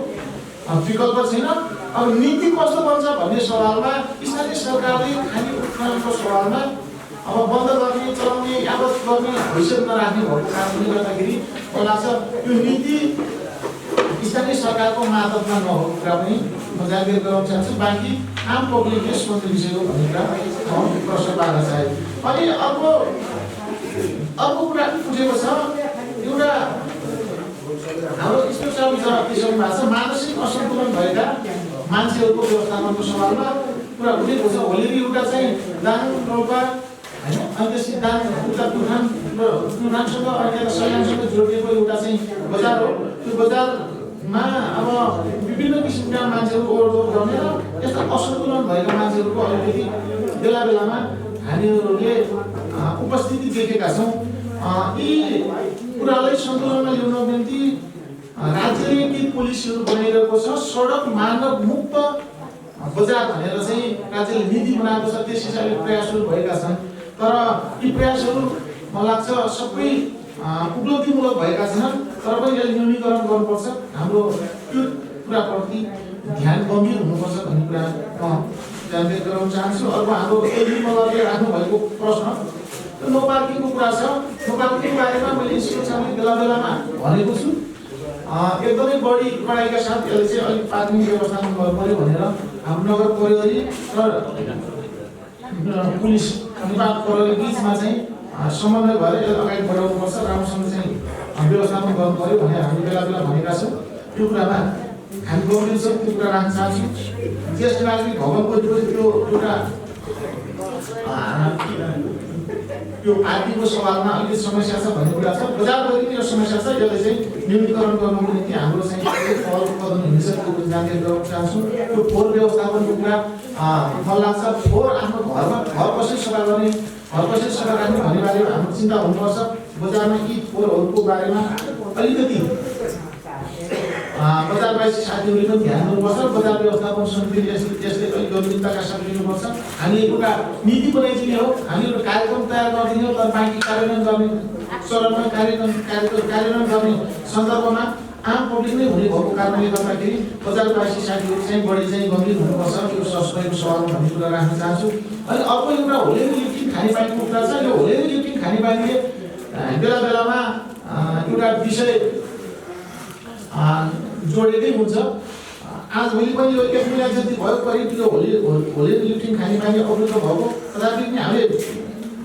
Speaker 2: विकल्प छैन। अब नीति कस्तो बन्छ भन्ने सवालमा स्थानीय सरकारले खानी उत्खननको सवालमा अब बन्द गर्ने, चलाउने, यावत गर्ने हैसियत नराख्ने भएको कारणले गर्दाखेरि मलाई लाग्छ यो नीति स्थानीय सरकारको मार्फतमा नभएको कुरा पनि म जानकारी गराउन चाहन्छु। बाँकी आम पब्लिकले सोध्ने विषय हो भन्ने कुरा प्रश्न पार्न चाहे। अनि अर्को कुरा उठेको छ एउटा हाम्रो स्पेसल विषयमा भएको छ मानसिक असन्तुलन भएका मान्छेहरूको व्यवस्थापनको सवालमा कुरा उठेको छ। होली एउटा चाहिँ दाङ रोल्पा होइन अनि त्यो सिद्धान्त उता प्युठानसँग अनि यता सल्यानसँग जोडिएको एउटा चाहिँ बजार हो। त्यो बजारमा अब विभिन्न किसिमका मान्छेहरू ओहोरदोहोर गर्ने र यस्ता असन्तुलन भएका मान्छेहरूको अलिकति बेला बेलामा हामीहरूले उपस्थिति देखेका छौँ। यी कुरालाई सन्तुलनमा ल्याउनको निम्ति राज्यले केही पोलिसीहरू बनाइरहेको छ। सडक मानव मुक्त बजार भनेर चाहिँ राज्यले नीति बनाएको छ। त्यस हिसाबले प्रयासहरू भएका छन्। तर यी प्रयासहरू मलाई लाग्छ सबै उपलब्धिमूलक भएका छैनन्। तर पनि यसले न्यूनीकरण गर्नुपर्छ। हाम्रो त्यो कुराप्रति ध्यान गम्भीर हुनुपर्छ भन्ने कुरा म जानकारी गराउन चाहन्छु। अर्को हाम्रो एग्रिमलले राख्नुभएको प्रश्न नो पार्किङको कुरा छ। नो पार्किङको बारेमा मैले शिक्षाले बेला बेलामा भनेको छु। एकदमै बढी कडाइका साथ यसले चाहिँ अलिक पार्किङ व्यवस्थापन गर्नु पर्यो भनेर हाम्रो नगर प्रहरी र पुलिस विभाग प्रहरी बिचमा चाहिँ समन्वय भएर यसलाई अगाडि बढाउनुपर्छ। राम्रोसँग चाहिँ व्यवस्थापन गर्नु पर्यो भनेर हामी बेला बेला भनेका छौँ। त्यो कुरामा हामी गम्भीर छौँ। त्यो कुरा राख्न चाहन्छौँ। ज्येष्ठ नागरिक भवनको त्यो एउटा त्यो पार्टीको सवालमा अलिकति समस्या छ भन्ने कुरा छ। बजारको पनि यो समस्या छ। यसले चाहिँ न्यूनीकरण गर्नुको निम्ति हाम्रो चाहिँ पहल कदम हिँड्छ। त्यो जानकारी गराउन चाहन्छु। त्यो फोहोर व्यवस्थापनको कुरा मलाई लाग्छ फोहोर आफ्नो घरमा घर कसरी सफा गर्ने, घर कसरी सफा राख्ने भन्ने बारेमा हाम्रो चिन्ता हुनुपर्छ। बजारमा यी फोहोरहरूको बारेमा अलिकति बजारवासी साथीहरूले पनि ध्यान दिनुपर्छ। बजार व्यवस्थापन समितिले यसले अलिक गम्भीरताका साथ लिनुपर्छ। हामी एउटा नीति बनाइदिने हो, हामी एउटा कार्यक्रम तयार गरिदिने हो। तर बाँकी कार्यान्वयन गर्ने चरणमा कार्यान्वयन गर्ने सन्दर्भमा आम पब्लिक नै हुने भएको कारणले गर्दाखेरि बजारवासी साथीहरू चाहिँ बढी चाहिँ गम्भीर हुनुपर्छ। यो सब्सक्राइब सवाल भन्ने कुरा राख्न चाहन्छु। अनि अर्को एउटा होलेरी लिफ्टिङ खानेपानीको कुरा छ। यो होलेरी लिफ्टिङ खानेपानीले बेला बेलामा एउटा विषय जोडेकै हुन्छ। आजभोलि पनि यो 1 महिना जति भयो करिब यो होलेरी लिफ्टिङ खानेपानी अवरुद्ध भएको तथापि पनि हामीले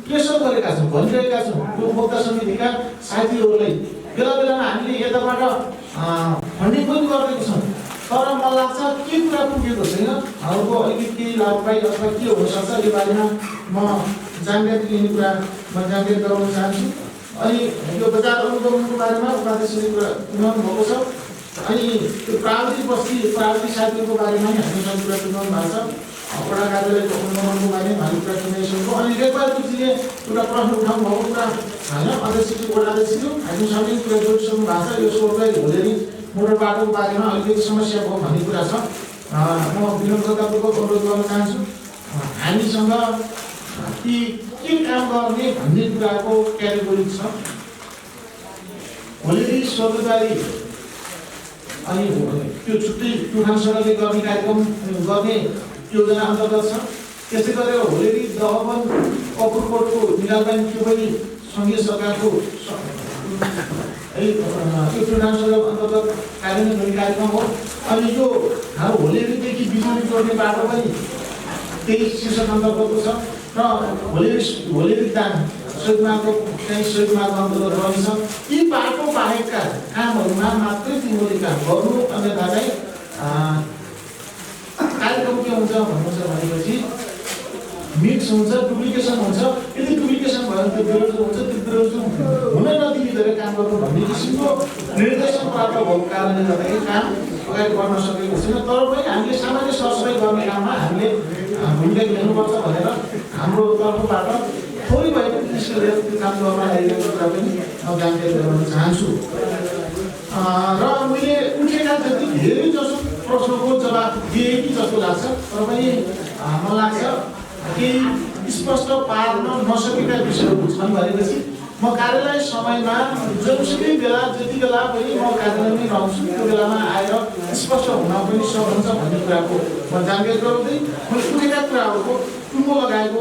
Speaker 2: प्रेसर गरेका छौँ, भनिरहेका छौँ यो उपभोक्ता समितिका साथीहरूलाई। बेला बेलामा हामीले यताबाट फन्डिङ पनि गरेका छौँ। तर मलाई लाग्छ के कुरा पुगेको छैन। हाम्रो अलिकति केही लाभदायी अथवा के हुनसक्छ यो बारेमा म जानकारी लिने कुरा म जानकारी गराउन चाहन्छु। अनि यो बजार अनुगमनको बारेमा उपाध्यक्षले कुरा सुनाउनु भएको छ। अनि त्यो प्राविधिक बस्ती प्राविधिक साथीहरूको बारेमा नि हामीसँग कुरा सुनाउनु भएको छ। वडा कार्यालयको अनुगमनको बारेमा हामी कुरा सुनाइसकेको। अनि रेग्युलरजीले एउटा प्रश्न उठाउनु भएको कुरा होइन अध्यक्षज्यू वडा अध्यक्षज्यू हामीसँग कुरा जोडिसक्नु भएको छ। यो सोललाई होलेरी मोटर बाटोको बारेमा अलिकति समस्या भयो भन्ने कुरा छ। म विनम्रतापूर्वक अनुरोध गर्न चाहन्छु हामीसँग ती के काम गर्ने भन्ने कुराको क्याटेगोरी छ। होलेरी स्वर्गद्वारी अनि त्यो छुट्टै प्युठान सडकले गर्ने कार्यक्रम गर्ने योजना अन्तर्गत छ। त्यसै गरेर होलेरी दहवन कपुरकोटको मिलालबाइन त्यो पनि सङ्घीय सरकारको त्यो प्युठान सडक अन्तर्गत कार्यान्वयन गर्ने कार्यक्रम हो। अनि यो हाम्रो होलेरीदेखि बिजुली जोड्ने बाटो पनि त्यही शीर्षक अन्तर्गतको छ। र होलेरी दाङ शहीदमार्गको चाहिँ शहीदमार्ग अन्तर्गत रहनेछ। यी बाटो बाहेकका कामहरूमा मात्रै तिमीले काम गर्नु। अन्यथा चाहिँ कार्यक्रम के हुन्छ भन्नुहुन्छ भनेपछि मिक्स हुन्छ, डुप्लिकेसन हुन्छ। यदि डुप्लिकेसन भयो भने त्यो विरोध हुन्छ। त्यो विरोध हुन नदिने गरेर काम गर्नु भन्ने किसिमको निर्देशन प्राप्त भएको कारणले गर्दाखेरि काम अगाडि बढ्न सकेको छैन। तर पनि हामीले सामान्य सरसफाइ गर्ने काममा हामीले भूमिका लिनुपर्छ भनेर हाम्रो तर्फबाट थोरै भए पनि निष्क्रिय त्यो काम गर्न लागिरहेको कुरा पनि म जानकारी गराउन चाहन्छु। र मैले उठेका जति धेरै जसो प्रश्नको जवाब दिएँ कि जस्तो लाग्छ। तर पनि मलाई लाग्छ केही स्पष्ट पार्न नसकेका विषयहरू छन् भनेपछि म कार्यालय समयमा जुनसुकै बेला जति बेला पनि म कार्यालयमै रहन्छु। त्यो बेलामा आएर स्पष्ट हुन पनि सक्नुहुन्छ भन्ने कुराको म जानकारी गराउँदै मैले उठेका कुराहरूको टुङ्गो लगाएको